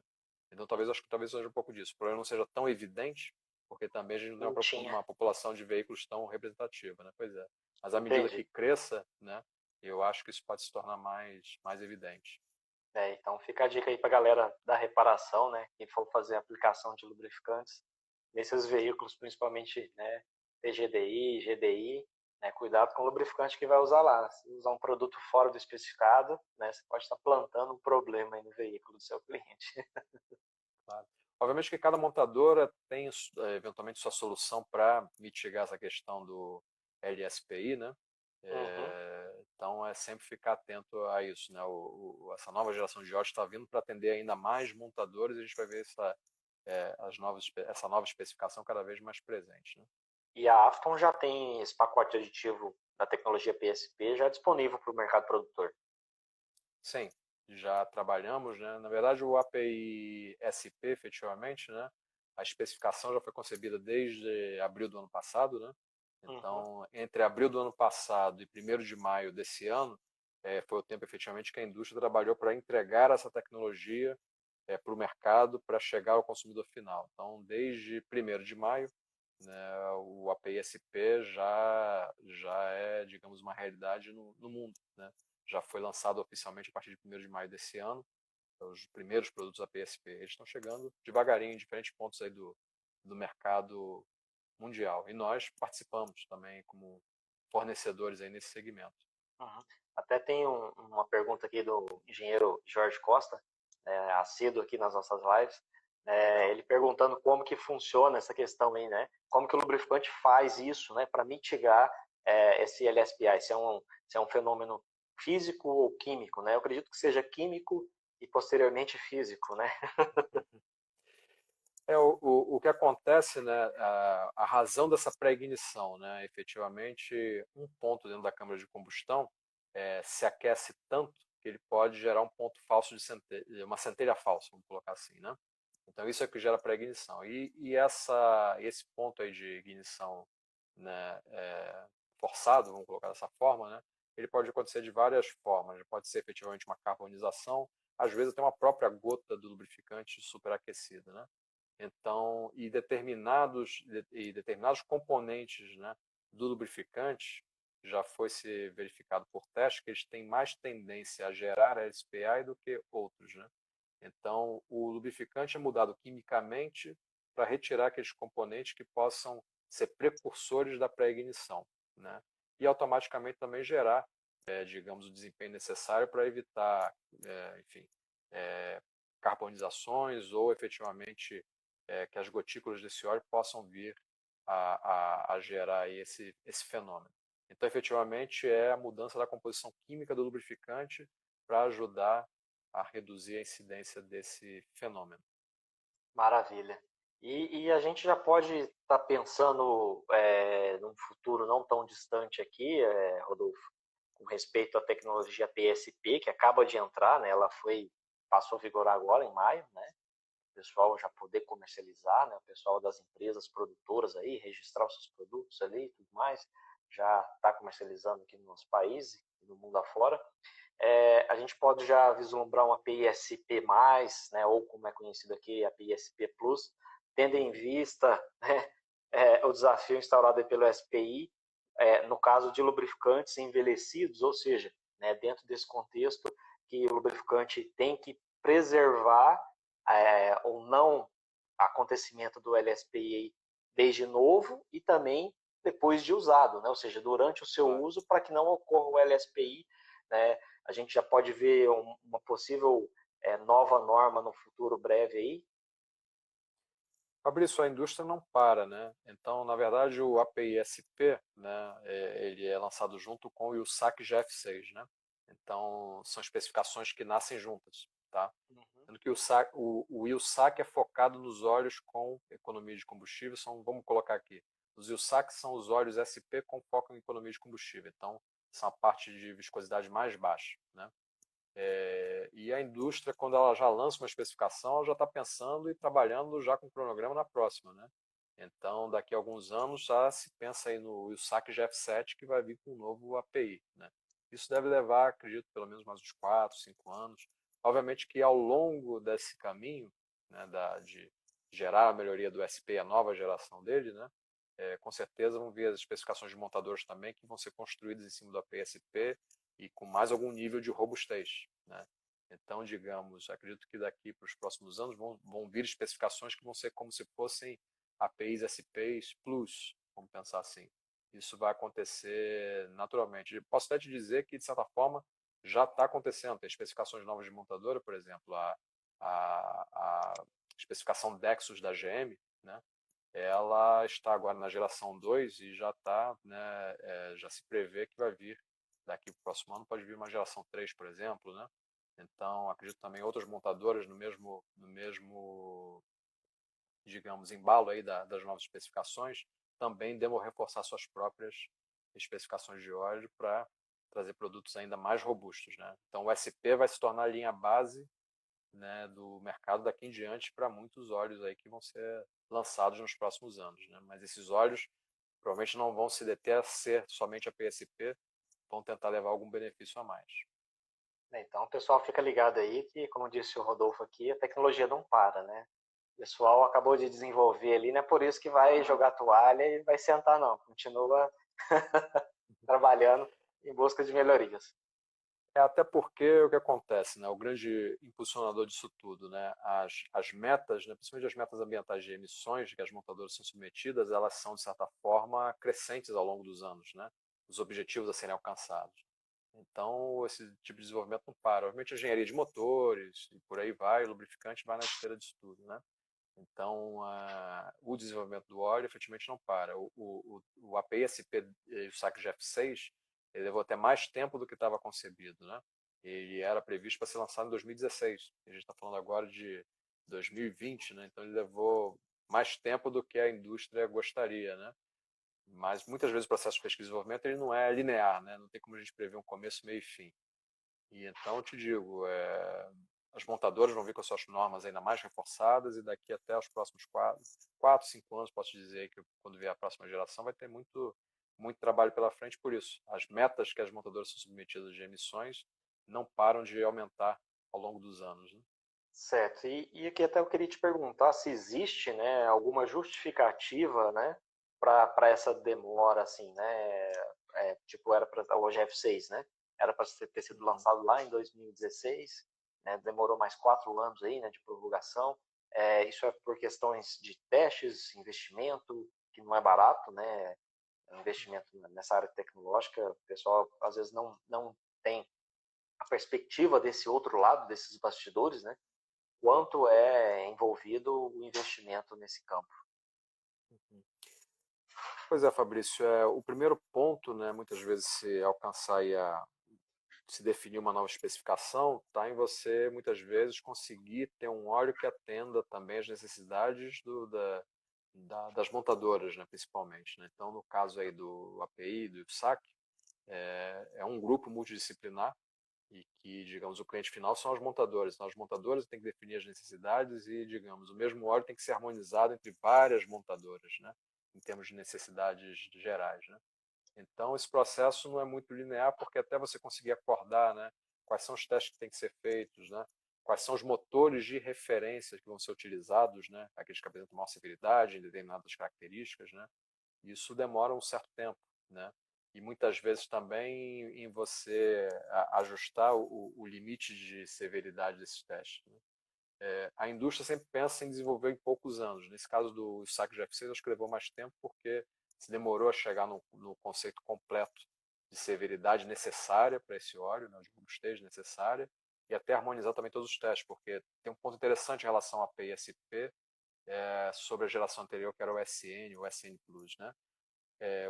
Então, acho que talvez seja um pouco disso. O problema não seja tão evidente, porque também a gente não Não tem tinha. uma população de veículos tão representativa, né? Pois é. Mas à medida que Entendi. cresça, né, eu acho que isso pode se tornar mais evidente. Então fica a dica aí para a galera da reparação, né? Quem for fazer a aplicação de lubrificantes nesses veículos, principalmente, né, TGDI, GDI, né, cuidado com o lubrificante que vai usar lá. Se usar um produto fora do especificado, né, você pode estar plantando um problema aí no veículo do seu cliente. Claro. Obviamente que cada montadora tem eventualmente sua solução para mitigar essa questão do LSPI, né? Uhum. Então é sempre ficar atento a isso, né? Essa nova geração de óculos está vindo para atender ainda mais montadores e a gente vai ver essa nova especificação cada vez mais presente, né? E a Afton já tem esse pacote aditivo da tecnologia PSP já disponível para o mercado produtor. Sim, já trabalhamos, né? Na verdade, o API SP, efetivamente, né? A especificação já foi concebida desde abril do ano passado, né? Uhum. Então, entre abril do ano passado e 1º de maio desse ano, foi o tempo efetivamente que a indústria trabalhou para entregar essa tecnologia para o mercado, para chegar ao consumidor final. Então, desde 1º de maio, né, o API SP já é, digamos, uma realidade no mundo, né? Já foi lançado oficialmente a partir de 1º de maio desse ano, os primeiros produtos API SP. Eles estão chegando devagarinho em diferentes pontos aí do mercado mundial. E nós participamos também como fornecedores aí nesse segmento. Uhum. Até tem uma pergunta aqui do engenheiro Jorge Costa, assíduo aqui nas nossas lives, Legal. ele perguntando como que funciona essa questão aí, né? Como que o lubrificante faz isso, né, para mitigar esse LSPI, se é um fenômeno físico ou químico, né? Eu acredito que seja químico e posteriormente físico, né? O que acontece, né, a razão dessa pré-ignição, né, efetivamente, um ponto dentro da câmara de combustão se aquece tanto que ele pode gerar um ponto falso de centelha, uma centelha falsa, vamos colocar assim, né? Então isso é o que gera pré-ignição. Esse ponto aí de ignição, né, forçado, vamos colocar dessa forma, né, ele pode acontecer de várias formas. Ele pode ser efetivamente uma carbonização, às vezes até uma própria gota do lubrificante superaquecida, né? Então, determinados componentes, né, do lubrificante já foi se verificado por teste que eles têm mais tendência a gerar LSPI do que outros, né? Então, o lubrificante é mudado quimicamente para retirar aqueles componentes que possam ser precursores da pré-ignição, né? E automaticamente também gerar, digamos, o desempenho necessário para evitar, enfim, carbonizações ou efetivamente que as gotículas desse óleo possam vir a gerar aí esse fenômeno. Então, efetivamente, é a mudança da composição química do lubrificante para ajudar a reduzir a incidência desse fenômeno. Maravilha. E a gente já pode estar pensando num futuro não tão distante aqui, Rodolfo, com respeito à tecnologia PSP, que acaba de entrar, né? Ela foi passou a vigorar agora em maio, né? O pessoal já poder comercializar, né? O pessoal das empresas produtoras aí, registrar os seus produtos ali e tudo mais, já está comercializando aqui no nosso país e no mundo afora. A gente pode já vislumbrar uma API SP+, né, ou como é conhecido aqui, a API SP Plus, tendo em vista, né, o desafio instaurado pelo SPI, no caso de lubrificantes envelhecidos, ou seja, né, dentro desse contexto que o lubrificante tem que preservar o não acontecimento do LSPI desde novo e também depois de usado, né, ou seja, durante o seu uso, para que não ocorra o LSPI, né. A gente já pode ver uma possível nova norma no futuro breve aí. Fabrício, a indústria não para, né? Então, na verdade, o API-SP, né, ele é lançado junto com o USAC GF6, né? Então, são especificações que nascem juntas, tá? Sendo que o USAC é focado nos óleos com economia de combustível, vamos colocar aqui, os USAC são os óleos SP com foco em economia de combustível, então são a parte de viscosidade mais baixa, né? E a indústria, quando ela já lança uma especificação, ela já está pensando e trabalhando já com o cronograma na próxima, né? Então, daqui a alguns anos já se pensa aí no USAC GF7 que vai vir com um novo API, né? Isso deve levar, acredito, pelo menos mais uns 4, 5 anos. Obviamente que ao longo desse caminho, né, de gerar a melhoria do SP, a nova geração dele, né, com certeza vão vir as especificações de montadores também que vão ser construídas em cima do API-SP e com mais algum nível de robustez, né? Então, digamos, acredito que daqui para os próximos anos vão vir especificações que vão ser como se fossem APIs, SPs Plus, vamos pensar assim. Isso vai acontecer naturalmente. Posso até te dizer que, de certa forma, já está acontecendo. Tem especificações novas de montadora, por exemplo, a especificação Dexus da GM, né? Ela está agora na geração 2 e já está, né, já se prevê que vai vir daqui para o próximo ano, pode vir uma geração 3, por exemplo, né? Então, acredito também outras montadoras no mesmo, digamos, embalo aí das novas especificações, também devam reforçar suas próprias especificações de óleo para trazer produtos ainda mais robustos, né? Então, o SP vai se tornar a linha base, né, do mercado daqui em diante para muitos óleos aí que vão ser lançados nos próximos anos, né? Mas esses óleos provavelmente não vão se deter a ser somente a PSP, vão tentar levar algum benefício a mais. Então, o pessoal fica ligado aí que, como disse o Rodolfo aqui, a tecnologia não para, né? O pessoal acabou de desenvolver ali, não é por isso que vai jogar toalha e vai sentar, não. Continua trabalhando em busca de melhorias. Até porque o que acontece, né? O grande impulsionador disso tudo, né? As metas, né? Principalmente as metas ambientais de emissões que as montadoras são submetidas, elas são, de certa forma, crescentes ao longo dos anos, né? Os objetivos a serem alcançados. Então, esse tipo de desenvolvimento não para. Obviamente, a engenharia de motores e por aí vai, o lubrificante vai na esteira disso tudo, né? Então, o desenvolvimento do óleo efetivamente não para. O API-SP e o SAC GF6 ele levou até mais tempo do que estava concebido, né? Ele era previsto para ser lançado em 2016. A gente está falando agora de 2020, né? Então ele levou mais tempo do que a indústria gostaria, né? Mas muitas vezes o processo de pesquisa e desenvolvimento ele não é linear, né? Não tem como a gente prever um começo, meio e fim. E então eu te digo, as montadoras vão vir com as suas normas ainda mais reforçadas e daqui até os próximos 4, 5 anos, posso dizer que quando vier a próxima geração vai ter muito, muito trabalho pela frente por isso. As metas que as montadoras são submetidas de emissões não param de aumentar ao longo dos anos, né? Certo. E aqui até eu queria te perguntar se existe, né, alguma justificativa, né, para essa demora, assim, né? Tipo, era para o GF6, né? Era para ter sido lançado lá em 2016, né? Demorou mais 4 anos aí, né, de prorrogação. Isso é por questões de testes, investimento, que não é barato, né? Investimento nessa área tecnológica, o pessoal às vezes não tem a perspectiva desse outro lado, desses bastidores, né? Quanto é envolvido o investimento nesse campo. Pois é, Fabrício, o primeiro ponto, né, muitas vezes se alcançar e se definir uma nova especificação, está em você, muitas vezes, conseguir ter um óleo que atenda também às necessidades das montadoras, né, principalmente. Né? Então, no caso aí do API, do IPSAC, é um grupo multidisciplinar, e que, digamos, o cliente final são as montadoras. Então, as montadoras têm que definir as necessidades e, digamos, o mesmo óleo tem que ser harmonizado entre várias montadoras, né, em termos de necessidades gerais, né. Então, esse processo não é muito linear, porque até você conseguir acordar, né, quais são os testes que têm que ser feitos, né, quais são os motores de referência que vão ser utilizados, né, aqueles que apresentam maior severidade em determinadas características, né, isso demora um certo tempo, né, e muitas vezes também em você ajustar o limite de severidade desses testes, né. A indústria sempre pensa em desenvolver em poucos anos. Nesse caso do saque de F6, acho que levou mais tempo porque se demorou a chegar no conceito completo de severidade necessária para esse óleo, né, de robustez necessária, e até harmonizar também todos os testes, porque tem um ponto interessante em relação a API e SP sobre a geração anterior, que era o SN, o SN Plus, né?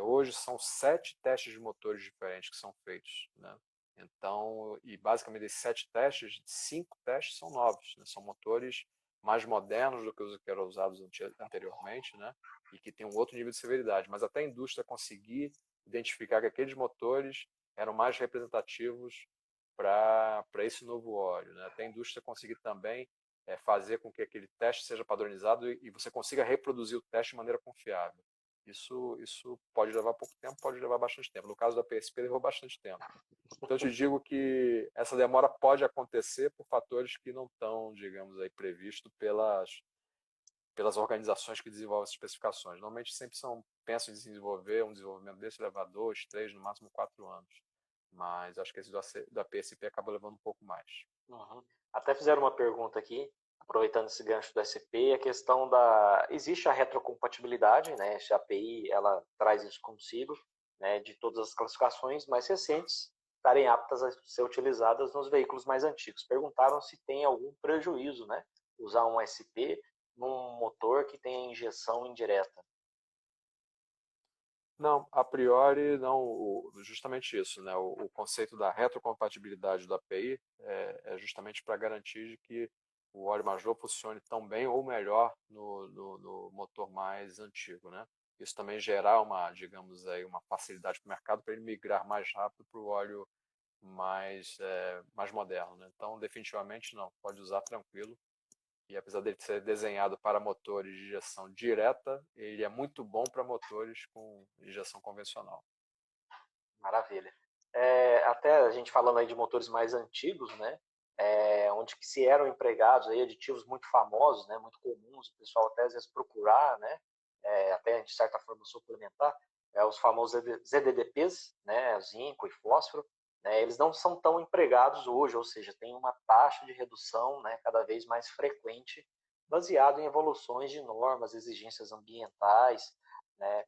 Hoje são 7 testes de motores diferentes que são feitos, né? Então, e basicamente desses 7 testes, 5 testes são novos, né? São motores mais modernos do que os que eram usados anteriormente, né? E que tem um outro nível de severidade. Mas até a indústria conseguir identificar que aqueles motores eram mais representativos para esse novo óleo, né? Até a indústria conseguir também fazer com que aquele teste seja padronizado e você consiga reproduzir o teste de maneira confiável. Isso pode levar pouco tempo, pode levar bastante tempo. No caso da PSP, levou bastante tempo. Então, eu te digo que essa demora pode acontecer por fatores que não estão, digamos, aí previstos pelas organizações que desenvolvem essas especificações. Normalmente sempre pensam em desenvolver um desenvolvimento desse, levar 2, 3, no máximo 4 anos. Mas acho que esse da PSP acaba levando um pouco mais. Uhum. Até fizeram uma pergunta aqui, aproveitando esse gancho do SP, a questão da... Existe a retrocompatibilidade, né? A API, ela traz isso consigo, né? De todas as classificações mais recentes estarem aptas a ser utilizadas nos veículos mais antigos. Perguntaram se tem algum prejuízo, né? Usar um SP num motor que tem injeção indireta. Não, a priori não, justamente isso, né? O conceito da retrocompatibilidade do API é justamente para garantir de que o óleo mais novo funcione tão bem ou melhor no motor mais antigo, né? Isso também gerar digamos aí, uma facilidade para o mercado para ele migrar mais rápido para o óleo mais moderno, né? Então, definitivamente não, pode usar tranquilo. E apesar dele ser desenhado para motores de injeção direta, ele é muito bom para motores com injeção convencional. Maravilha. Até a gente falando aí de motores mais antigos, né? Onde que se eram empregados aí aditivos muito famosos, né? Muito comuns, o pessoal até às vezes procurar, né? Até de certa forma suplementar, os famosos ZDDPs, né? Zinco e fósforo, né? Eles não são tão empregados hoje, ou seja, tem uma taxa de redução, né? Cada vez mais frequente, baseado em evoluções de normas, exigências ambientais, né?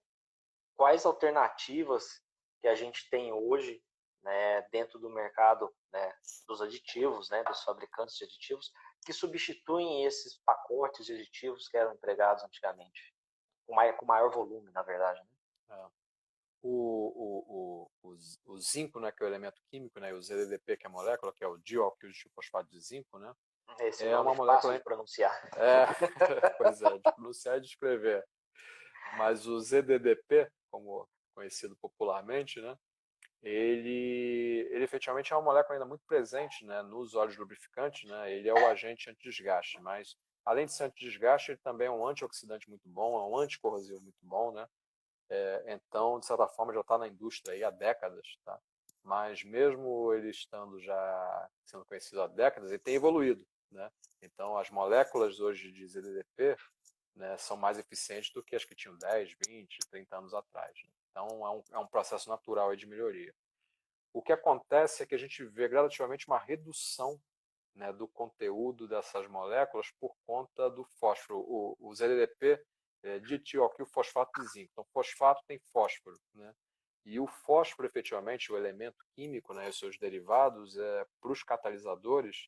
Quais alternativas que a gente tem hoje, né, dentro do mercado, né, dos aditivos, né, dos fabricantes de aditivos, que substituem esses pacotes de aditivos que eram empregados antigamente, com maior volume, na verdade. Né? É. O zinco, né, que é o elemento químico, né, e o ZDDP, que é a molécula, que é o dióxido de fosfato de zinco, né, Esse é nome uma fácil molécula. de pronunciar. É, pois é, de pronunciar e de escrever. Mas o ZDDP, como conhecido popularmente, né, ele efetivamente é uma molécula ainda muito presente, né, nos óleos lubrificantes, né, ele é o agente antidesgaste, mas além de ser antidesgaste, ele também é um antioxidante muito bom, é um anticorrosivo muito bom, né, então, de certa forma, já está na indústria aí há décadas, tá? Mas mesmo ele estando já sendo conhecido há décadas, ele tem evoluído, né? Então, as moléculas hoje de ZDDP, né, são mais eficientes do que as que tinham 10, 20, 30 anos atrás, né? Então, é um processo natural aí de melhoria. O que acontece é que a gente vê gradativamente uma redução, né, do conteúdo dessas moléculas por conta do fósforo. O ZDDP é dietilalquilfosfato de zinco. Então, fosfato tem fósforo, né? E o fósforo, efetivamente, o elemento químico, né, e os seus derivados, para os catalisadores,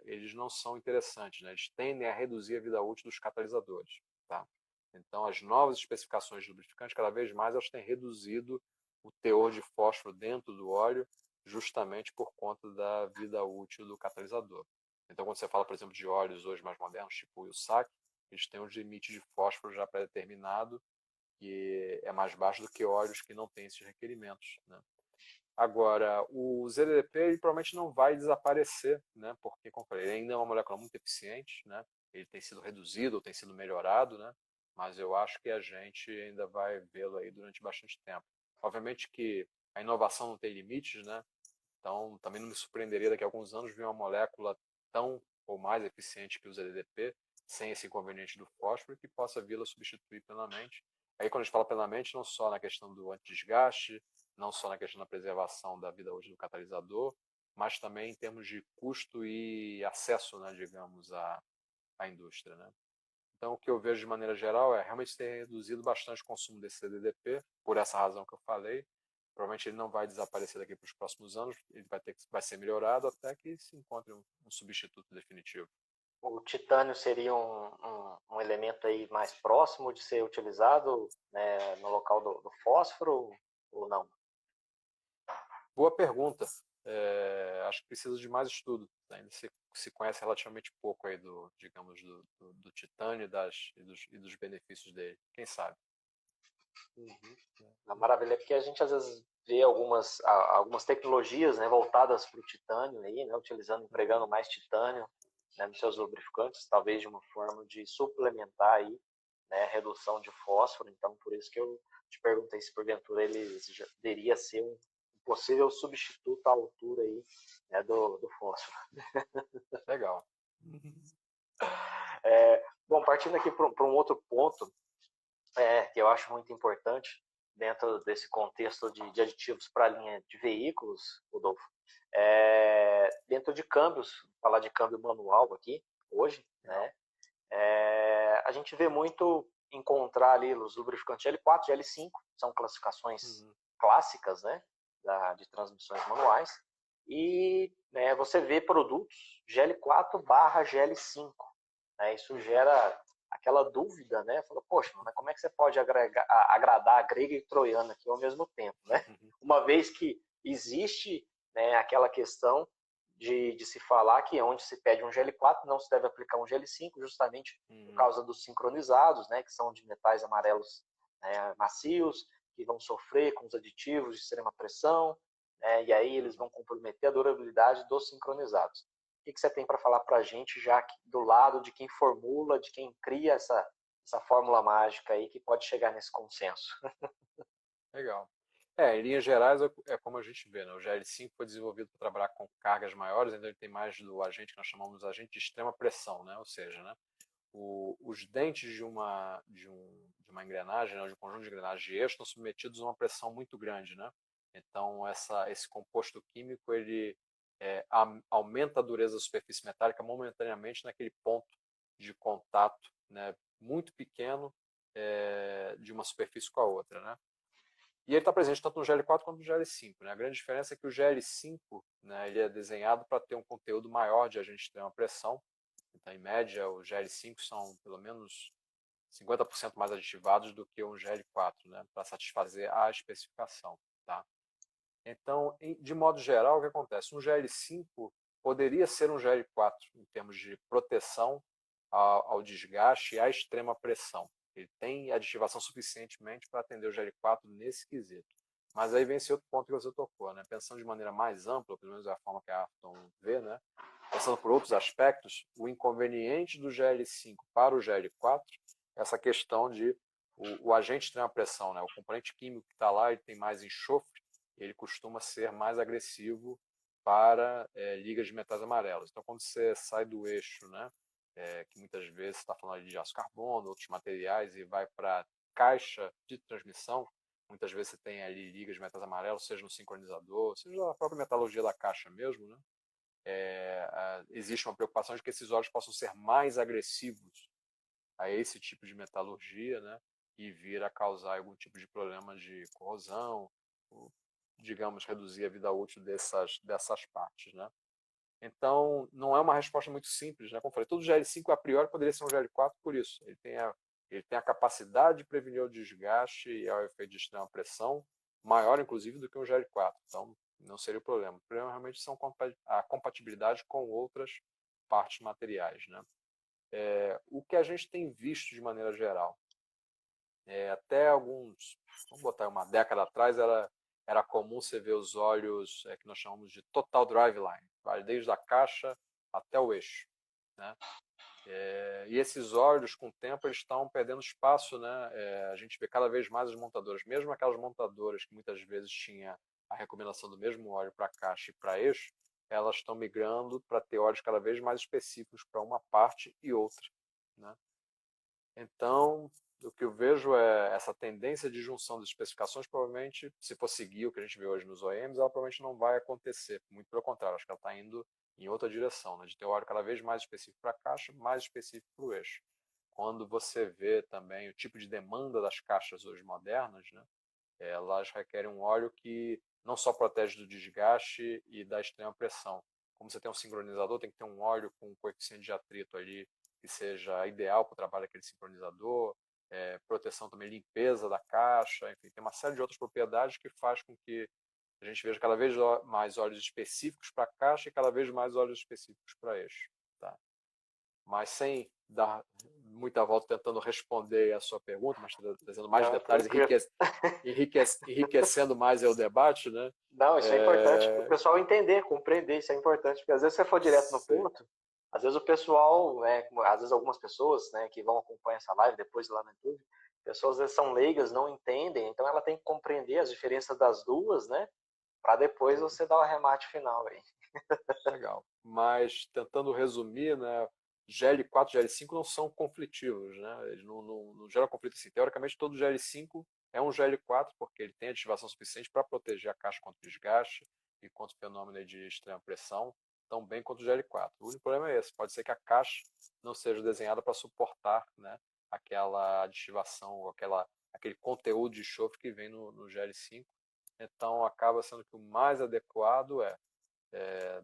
eles não são interessantes, né? Eles tendem a reduzir a vida útil dos catalisadores, tá? Então, as novas especificações de lubrificantes, cada vez mais, elas têm reduzido o teor de fósforo dentro do óleo, justamente por conta da vida útil do catalisador. Então, quando você fala, por exemplo, de óleos hoje mais modernos, tipo o SAC, eles têm um limite de fósforo já pré-determinado, que é mais baixo do que óleos que não têm esses requerimentos, né? Agora, o ZDDP ele provavelmente não vai desaparecer, né? Porque, como eu falei, ele ainda é uma molécula muito eficiente, né? Ele tem sido reduzido, ou tem sido melhorado, né? Mas eu acho que a gente ainda vai vê-lo aí durante bastante tempo. Obviamente que a inovação não tem limites, né? Então, também não me surpreenderia daqui a alguns anos ver uma molécula tão ou mais eficiente que o ZDDP, sem esse inconveniente do fósforo, que possa vir a substituir plenamente. Aí, quando a gente fala plenamente, não só na questão do antidesgaste, não só na questão da preservação da vida útil do catalisador, mas também em termos de custo e acesso, né, digamos, à indústria. Né? Então, o que eu vejo de maneira geral é realmente ter reduzido bastante o consumo desse CDDP, por essa razão que eu falei. Provavelmente ele não vai desaparecer daqui para os próximos anos, ele vai ser melhorado até que se encontre um substituto definitivo. O titânio seria um elemento aí mais próximo de ser utilizado, né, no local do fósforo ou não? Boa pergunta. Acho que precisa de mais estudo. Ainda se conhece relativamente pouco aí digamos, do titânio e dos benefícios dele. Quem sabe? Uhum. A maravilha é porque a gente às vezes vê algumas tecnologias, né, voltadas para o titânio aí, né, empregando mais titânio, né, nos seus lubrificantes, talvez de uma forma de suplementar aí, né, a redução de fósforo. Então, por isso que eu te perguntei se porventura ele deveria ser um possível substituto à altura aí, né, do fósforo. Legal. Bom, partindo aqui para um outro ponto, que eu acho muito importante dentro desse contexto de aditivos para a linha de veículos, Rodolfo, dentro de câmbios, falar de câmbio manual aqui, hoje, né, a gente vê muito encontrar ali os lubrificantes GL4, GL5, são classificações clássicas, né, de transmissões manuais, e, né, você vê produtos GL4 barra GL5, né, isso gera aquela dúvida, né? Fala, poxa, mas como é que você pode agradar a grega e a troiana aqui ao mesmo tempo, né? Uma vez que existe, né, aquela questão de se falar que onde se pede um GL4 não se deve aplicar um GL5, justamente por causa dos sincronizados, né, que são de metais amarelos, né, macios, que vão sofrer com os aditivos de extrema pressão, né, e aí eles vão comprometer a durabilidade dos sincronizados. O que você tem para falar para a gente, já do lado de quem formula, de quem cria essa fórmula mágica aí que pode chegar nesse consenso? Legal. Em linhas gerais, é como a gente vê, né? O GL5 foi desenvolvido para trabalhar com cargas maiores, então ele tem mais do agente que nós chamamos de agente de extrema pressão, né? Ou seja, né? Os dentes de uma engrenagem, né? De um conjunto de engrenagens de eixo, estão submetidos a uma pressão muito grande, né? Então, esse composto químico, ele aumenta a dureza da superfície metálica momentaneamente naquele ponto de contato, né? Muito pequeno de uma superfície com a outra, né? E ele está presente tanto no GL4 quanto no GL5. Né? A grande diferença é que o GL5, né, ele é desenhado para ter um conteúdo maior de agente de extrema pressão. Então, em média, os GL5 são pelo menos 50% mais aditivados do que um GL4, né, para satisfazer a especificação. Tá? Então, de modo geral, o que acontece? Um GL5 poderia ser um GL4 em termos de proteção ao desgaste e à extrema pressão. Ele tem aditivação suficientemente para atender o GL4 nesse quesito. Mas aí vem esse outro ponto que você tocou, né? Pensando de maneira mais ampla, pelo menos é a forma que a Afton vê, né? Pensando por outros aspectos, o inconveniente do GL5 para o GL4 é essa questão de o agente de extrema pressão, né? O componente químico que está lá, ele tem mais enxofre, ele costuma ser mais agressivo para ligas de metais amarelos. Então, quando você sai do eixo, né, que muitas vezes está falando de aço carbono, outros materiais, e vai para a caixa de transmissão, muitas vezes você tem ali ligas de metais amarelos, seja no sincronizador, seja na própria metalurgia da caixa mesmo, né? Existe uma preocupação de que esses óleos possam ser mais agressivos a esse tipo de metalurgia, né? E vir a causar algum tipo de problema de corrosão, ou, digamos, reduzir a vida útil dessas partes, né? Então, não é uma resposta muito simples, né? Como eu falei, todo GL5 a priori poderia ser um GL4 por isso. Ele tem a capacidade de prevenir o desgaste e ao efeito de extrema pressão, maior inclusive do que um GL4. Então, não seria o problema. O problema realmente são a compatibilidade com outras partes materiais, né? O que a gente tem visto de maneira geral, até vamos botar uma década atrás, era comum você ver os óleos que nós chamamos de total driveline, vai desde a caixa até o eixo, né? E esses óleos, com o tempo, eles estão perdendo espaço, né? A gente vê cada vez mais as montadoras, mesmo aquelas montadoras que muitas vezes tinha a recomendação do mesmo óleo para caixa e para eixo, elas estão migrando para ter óleos cada vez mais específicos para uma parte e outra, né? Então, o que eu vejo é essa tendência de junção das especificações, provavelmente, se for seguir o que a gente vê hoje nos OEMs, ela provavelmente não vai acontecer. Muito pelo contrário, acho que ela está indo em outra direção, né? De ter óleo cada vez mais específico para a caixa, mais específico para o eixo. Quando você vê também o tipo de demanda das caixas hoje modernas, né? Elas requerem um óleo que não só protege do desgaste e da extrema pressão. Como você tem um sincronizador, tem que ter um óleo com um coeficiente de atrito ali que seja ideal para o trabalho daquele sincronizador, proteção também, limpeza da caixa, enfim, tem uma série de outras propriedades que faz com que a gente veja cada vez mais óleos específicos para caixa e cada vez mais óleos específicos para eixo. Tá? Mas sem dar muita volta tentando responder a sua pergunta, mas trazendo mais Não, detalhes, tranquilo. enriquecendo mais o debate, né? Não, isso é importante para o pessoal entender, compreender, isso é importante, porque às vezes você for direto no Sim, ponto, às vezes o pessoal, né, às vezes algumas pessoas, né, que vão acompanhar essa live depois lá no YouTube, pessoas às vezes são leigas, não entendem, então ela tem que compreender as diferenças das duas, né, para depois sim, você dar o arremate final aí. legal. Mas tentando resumir, né? GL4 e GL5 não são conflitivos, né? Eles não geram conflito assim. Teoricamente, todo GL5 é um GL4, porque ele tem ativação suficiente para proteger a caixa contra o desgaste e contra o fenômeno de extrema pressão, tão bem quanto o GL4. O único problema é esse: pode ser que a caixa não seja desenhada para suportar, né, aquela aditivação, aquele conteúdo de enxofre que vem no GL5. Então, acaba sendo que o mais adequado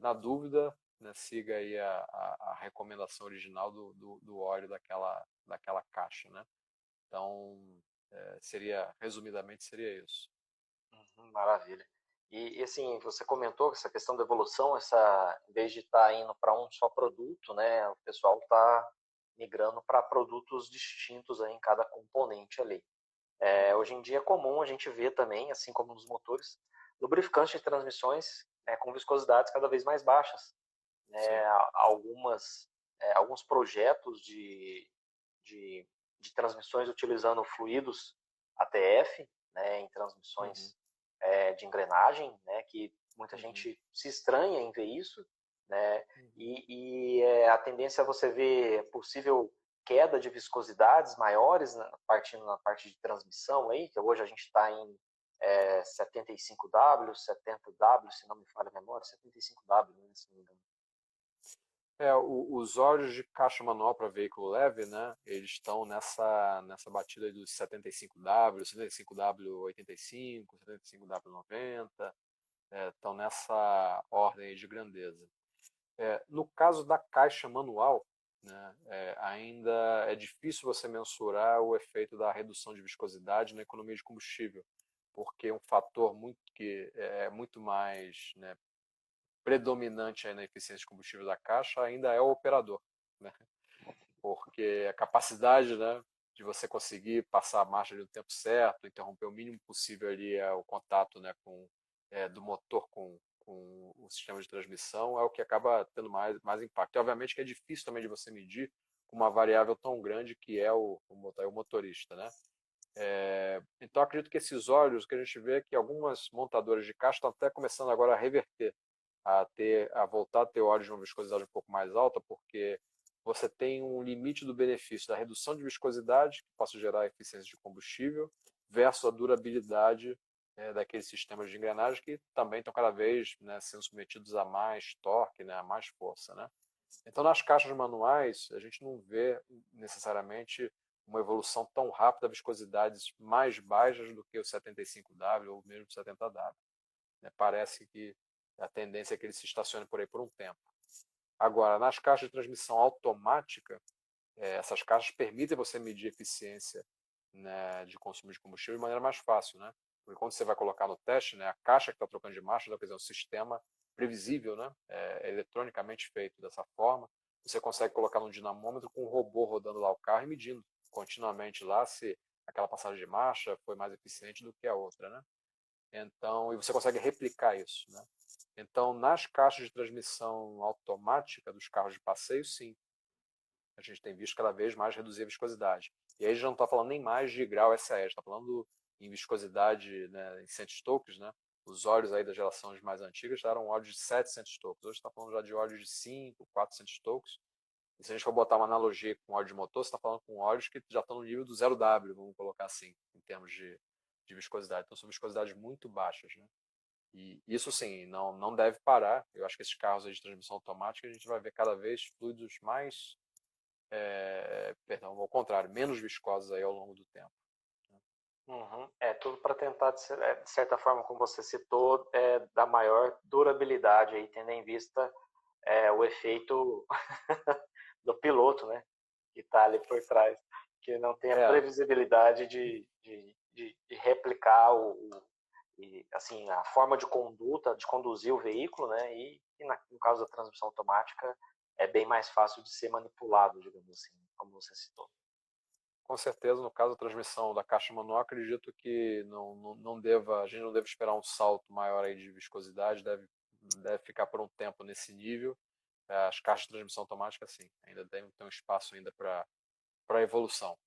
na dúvida, né, siga aí a recomendação original do óleo daquela caixa, né? Então, resumidamente, seria isso. Maravilha. Assim, você comentou essa questão da evolução, em vez de estar indo para um só produto, né, o pessoal está migrando para produtos distintos aí em cada componente ali. Hoje em dia é comum a gente ver também, assim como nos motores, lubrificantes de transmissões com viscosidades cada vez mais baixas. Sim. Alguns projetos de, de transmissões utilizando fluidos ATF, né, em Uhum, transmissões de engrenagem, né, que muita uhum, gente se estranha em ver isso, né, uhum. e a tendência é você ver possível queda de viscosidades maiores, né, partindo na parte de transmissão aí, que hoje a gente está em 75W, 70W, se não me falha a memória, 75W, né, se não me engano. Os óleos de caixa manual para veículo leve, né? Eles estão nessa batida dos 75W, 75W85, 75W90, estão nessa ordem aí de grandeza. No caso da caixa manual, né, ainda é difícil você mensurar o efeito da redução de viscosidade na economia de combustível, porque um fator que é muito mais, né, predominante aí na eficiência de combustível da caixa ainda é o operador, né? Porque a capacidade, né, de você conseguir passar a marcha no tempo certo, interromper o mínimo possível ali o contato, né, do motor com o sistema de transmissão é o que acaba tendo mais impacto. E, obviamente que é difícil também de você medir com uma variável tão grande que é o motorista, né? Então acredito que esses óleos, o que a gente vê é que algumas montadoras de caixa estão até começando agora a reverter, a voltar a ter óleos de uma viscosidade um pouco mais alta, porque você tem um limite do benefício da redução de viscosidade, que possa gerar eficiência de combustível, versus a durabilidade daqueles sistemas de engrenagem que também estão cada vez, né, sendo submetidos a mais torque, né, a mais força, né? Então, nas caixas manuais, a gente não vê necessariamente uma evolução tão rápida, viscosidades mais baixas do que o 75W ou mesmo o 70W. Parece que a tendência é que ele se estacione por aí por um tempo. Agora, nas caixas de transmissão automática, essas caixas permitem você medir eficiência, né, de consumo de combustível de maneira mais fácil, né? Porque quando você vai colocar no teste, né, a caixa que está trocando de marcha, quer dizer, um sistema previsível, né, eletronicamente feito dessa forma, você consegue colocar num dinamômetro com um robô rodando lá o carro e medindo continuamente lá se aquela passagem de marcha foi mais eficiente do que a outra, né? Então, e você consegue replicar isso, né? Então, nas caixas de transmissão automática dos carros de passeio, sim, a gente tem visto cada vez mais reduzir a viscosidade. E aí a gente não está falando nem mais de grau SAE, está falando em viscosidade, né, em centistokes, né? Os óleos aí da geração mais antigas eram óleos de 7 centistokes. Hoje está falando já de óleos de 5, 4 centistokes. E se a gente for botar uma analogia com óleo de motor, você está falando com óleos que já estão no nível do 0W, vamos colocar assim, em termos de viscosidade. Então são viscosidades muito baixas, né? E isso sim, não deve parar. Eu acho que esses carros aí de transmissão automática a gente vai ver cada vez fluidos mais, perdão, ao contrário, menos viscosos aí ao longo do tempo. Uhum. É tudo para tentar, de certa forma, como você citou, da maior durabilidade, aí, tendo em vista o efeito do piloto, né? Que está ali por trás, que não tem a É, previsibilidade de replicar assim, a forma de conduta, de conduzir o veículo, né? No caso da transmissão automática, é bem mais fácil de ser manipulado, digamos assim, como você citou. com certeza, no caso da transmissão da caixa manual, acredito que a gente não deve esperar um salto maior aí de viscosidade, deve ficar por um tempo nesse nível. As caixas de transmissão automática, sim, ainda tem um espaço ainda para evolução.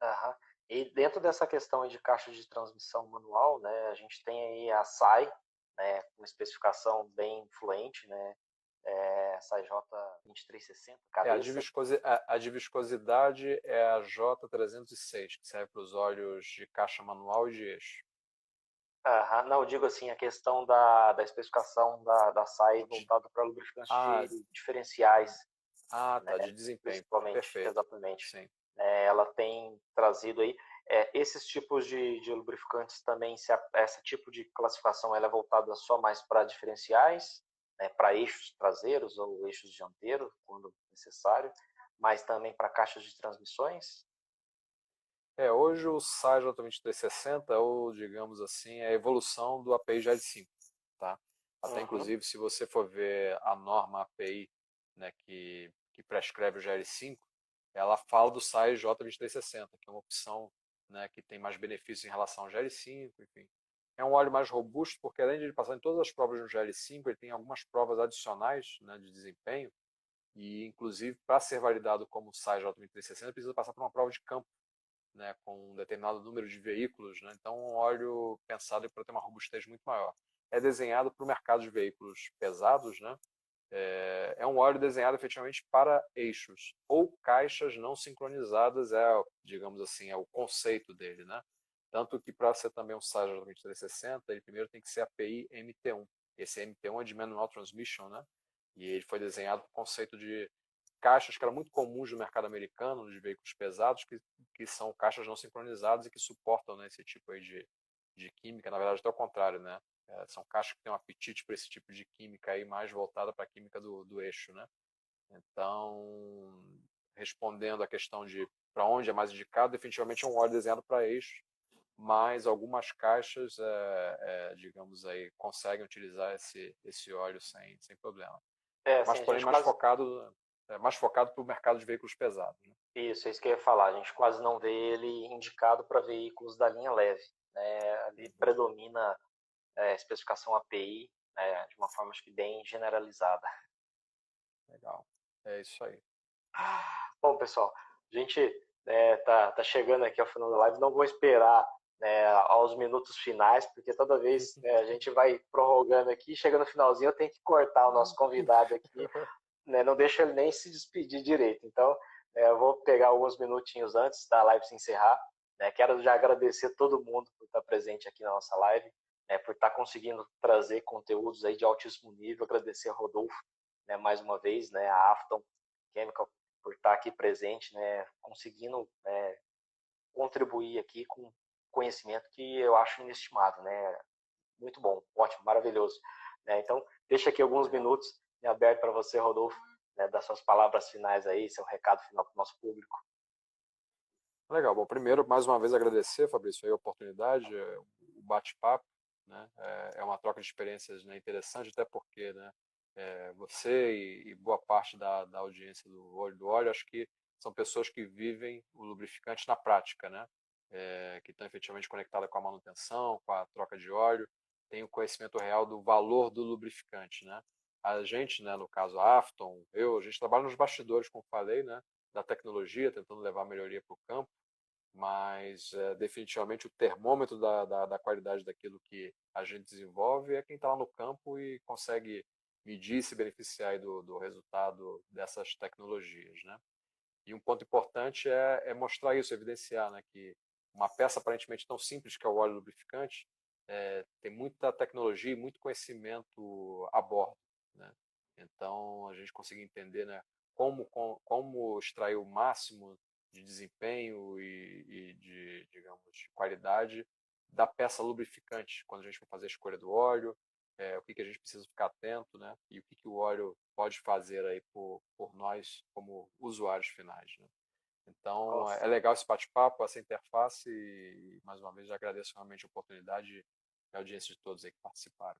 Aham. E dentro dessa questão de caixa de transmissão manual, né, a gente tem aí a SAI, né, com especificação bem influente, né, SAI-J2360, cabeça. A de viscosidade é a J306, que serve para os óleos de caixa manual e de eixo. Aham. Não, eu digo assim, a questão da especificação da SAI De, voltada para lubrificantes ah, de diferenciais, né, tá, de desempenho. principalmente, Perfeito. exatamente. Sim. Ela tem trazido aí esses tipos de lubrificantes também, esse tipo de classificação ela é voltada só mais para diferenciais, né, para eixos traseiros ou eixos dianteiros, quando necessário, mas também para caixas de transmissões. Hoje o SAI J2360 é o, digamos assim, é a evolução do API GL5, tá? Até Uhum. inclusive, se você for ver a norma API, né, que prescreve o GL5, ela fala do SAI J2360, que é uma opção, né, que tem mais benefícios em relação ao GL5, enfim. É um óleo mais robusto, porque além de ele passar em todas as provas do GL5, ele tem algumas provas adicionais, né, de desempenho, e inclusive para ser validado como SAI J2360, precisa passar por uma prova de campo, né, com um determinado número de veículos, né? Então um óleo pensado para ter uma robustez muito maior. É desenhado para o mercado de veículos pesados, né? É um óleo desenhado efetivamente para eixos ou caixas não sincronizadas, digamos assim, é o conceito dele, né? Tanto que para ser também um Saja 2360, ele primeiro tem que ser API MT1. Esse MT1 é de Manual Transmission, né? E ele foi desenhado com o conceito de caixas que eram muito comuns no mercado americano, de veículos pesados, que são caixas não sincronizadas e que suportam, né, esse tipo aí de química. Na verdade, até o contrário, né? São caixas que têm um apetite por esse tipo de química aí mais voltada para a química do eixo, né? Então, respondendo à questão de para onde é mais indicado, definitivamente é um óleo desenhado para eixo, mas algumas caixas, digamos aí, conseguem utilizar esse óleo sem problema. Assim, Mas a porém gente quase. mais focado para o mercado de veículos pesados, né? Isso, é isso que eu ia falar. A gente quase não vê ele indicado para veículos da linha leve, né? Ali Uhum. predomina a especificação API, né, de uma forma acho que bem generalizada. Legal. É isso aí. Bom, pessoal, a gente tá chegando aqui ao final da live. Não vou esperar, né, aos minutos finais, porque toda vez, né, a gente vai prorrogando aqui, chega no finalzinho, eu tenho que cortar o nosso convidado aqui, né, não deixa ele nem se despedir direito. Então, eu vou pegar alguns minutinhos antes da live se encerrar. Né, quero já agradecer todo mundo por estar presente aqui na nossa live, né, por estar conseguindo trazer conteúdos aí de altíssimo nível. Agradecer a Rodolfo, né, mais uma vez, né, a Afton Chemical por estar aqui presente, né, conseguindo contribuir aqui com conhecimento que eu acho inestimável, né, muito bom, ótimo, maravilhoso. Né, então, deixa aqui alguns Legal. minutos, né, aberto para você, Rodolfo, né, das suas palavras finais aí, seu recado final para o nosso público. Legal. Bom, primeiro, mais uma vez agradecer, Fabrício, a oportunidade, o bate-papo, né? É uma troca de experiências, né, interessante, até porque, né, você e boa parte da audiência do Olho do Óleo, acho que são pessoas que vivem o lubrificante na prática, né? que estão efetivamente conectadas com a manutenção, com a troca de óleo, têm o conhecimento real do valor do lubrificante, né? A gente, né, no caso a Afton, a gente trabalha nos bastidores, como falei, né, da tecnologia, tentando levar a melhoria para o campo, mas definitivamente o termômetro da qualidade daquilo que a gente desenvolve é quem está lá no campo e consegue medir e se beneficiar aí do resultado dessas tecnologias, né? E um ponto importante é mostrar isso, evidenciar, né, que uma peça aparentemente tão simples que é o óleo lubrificante tem muita tecnologia e muito conhecimento a bordo, né? Então a gente consegue entender, né, como extrair o máximo de desempenho e de, digamos, de qualidade da peça lubrificante quando a gente vai fazer a escolha do óleo, o que a gente precisa ficar atento, né? E o que o óleo pode fazer aí por nós como usuários finais, né? Então é Nossa, legal esse bate-papo, essa interface e mais uma vez agradeço realmente a oportunidade e a audiência de todos aí que participaram.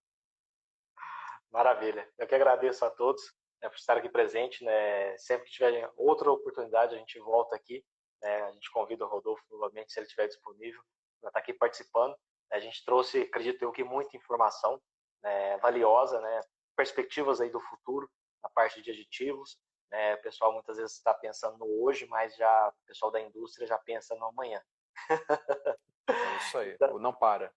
maravilha. Eu que agradeço a todos, né, por estar aqui presente, né? Sempre que tiver outra oportunidade, a gente volta aqui, né? A gente convida o Rodolfo novamente, se ele estiver disponível, para estar aqui participando. A gente trouxe, acredito eu, que muita informação, né, valiosa, né? Perspectivas aí do futuro, na parte de aditivos. Né? O pessoal muitas vezes está pensando no hoje, mas já o pessoal da indústria já pensa no amanhã. É isso aí, Então, o não para.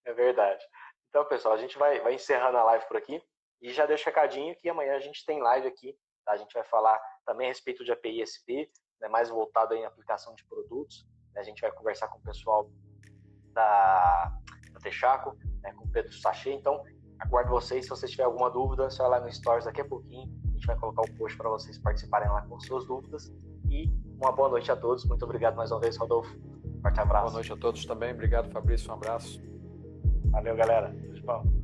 é verdade. Então, pessoal, a gente vai encerrando a live por aqui e já deixa recadinho que amanhã a gente tem live aqui. Tá? A gente vai falar também a respeito de API SP, né, mais voltado em aplicação de produtos. Né? A gente vai conversar com o pessoal da Texaco, né, com o Pedro Sachê. Então, aguardo vocês. Se vocês tiverem alguma dúvida, só lá no Stories daqui a pouquinho. A gente vai colocar o post para vocês participarem lá com suas dúvidas. E uma boa noite a todos. Muito obrigado mais uma vez, Rodolfo. Forte abraço. Boa noite a todos também. Obrigado, Fabrício. Um abraço. Valeu, galera. Tchau.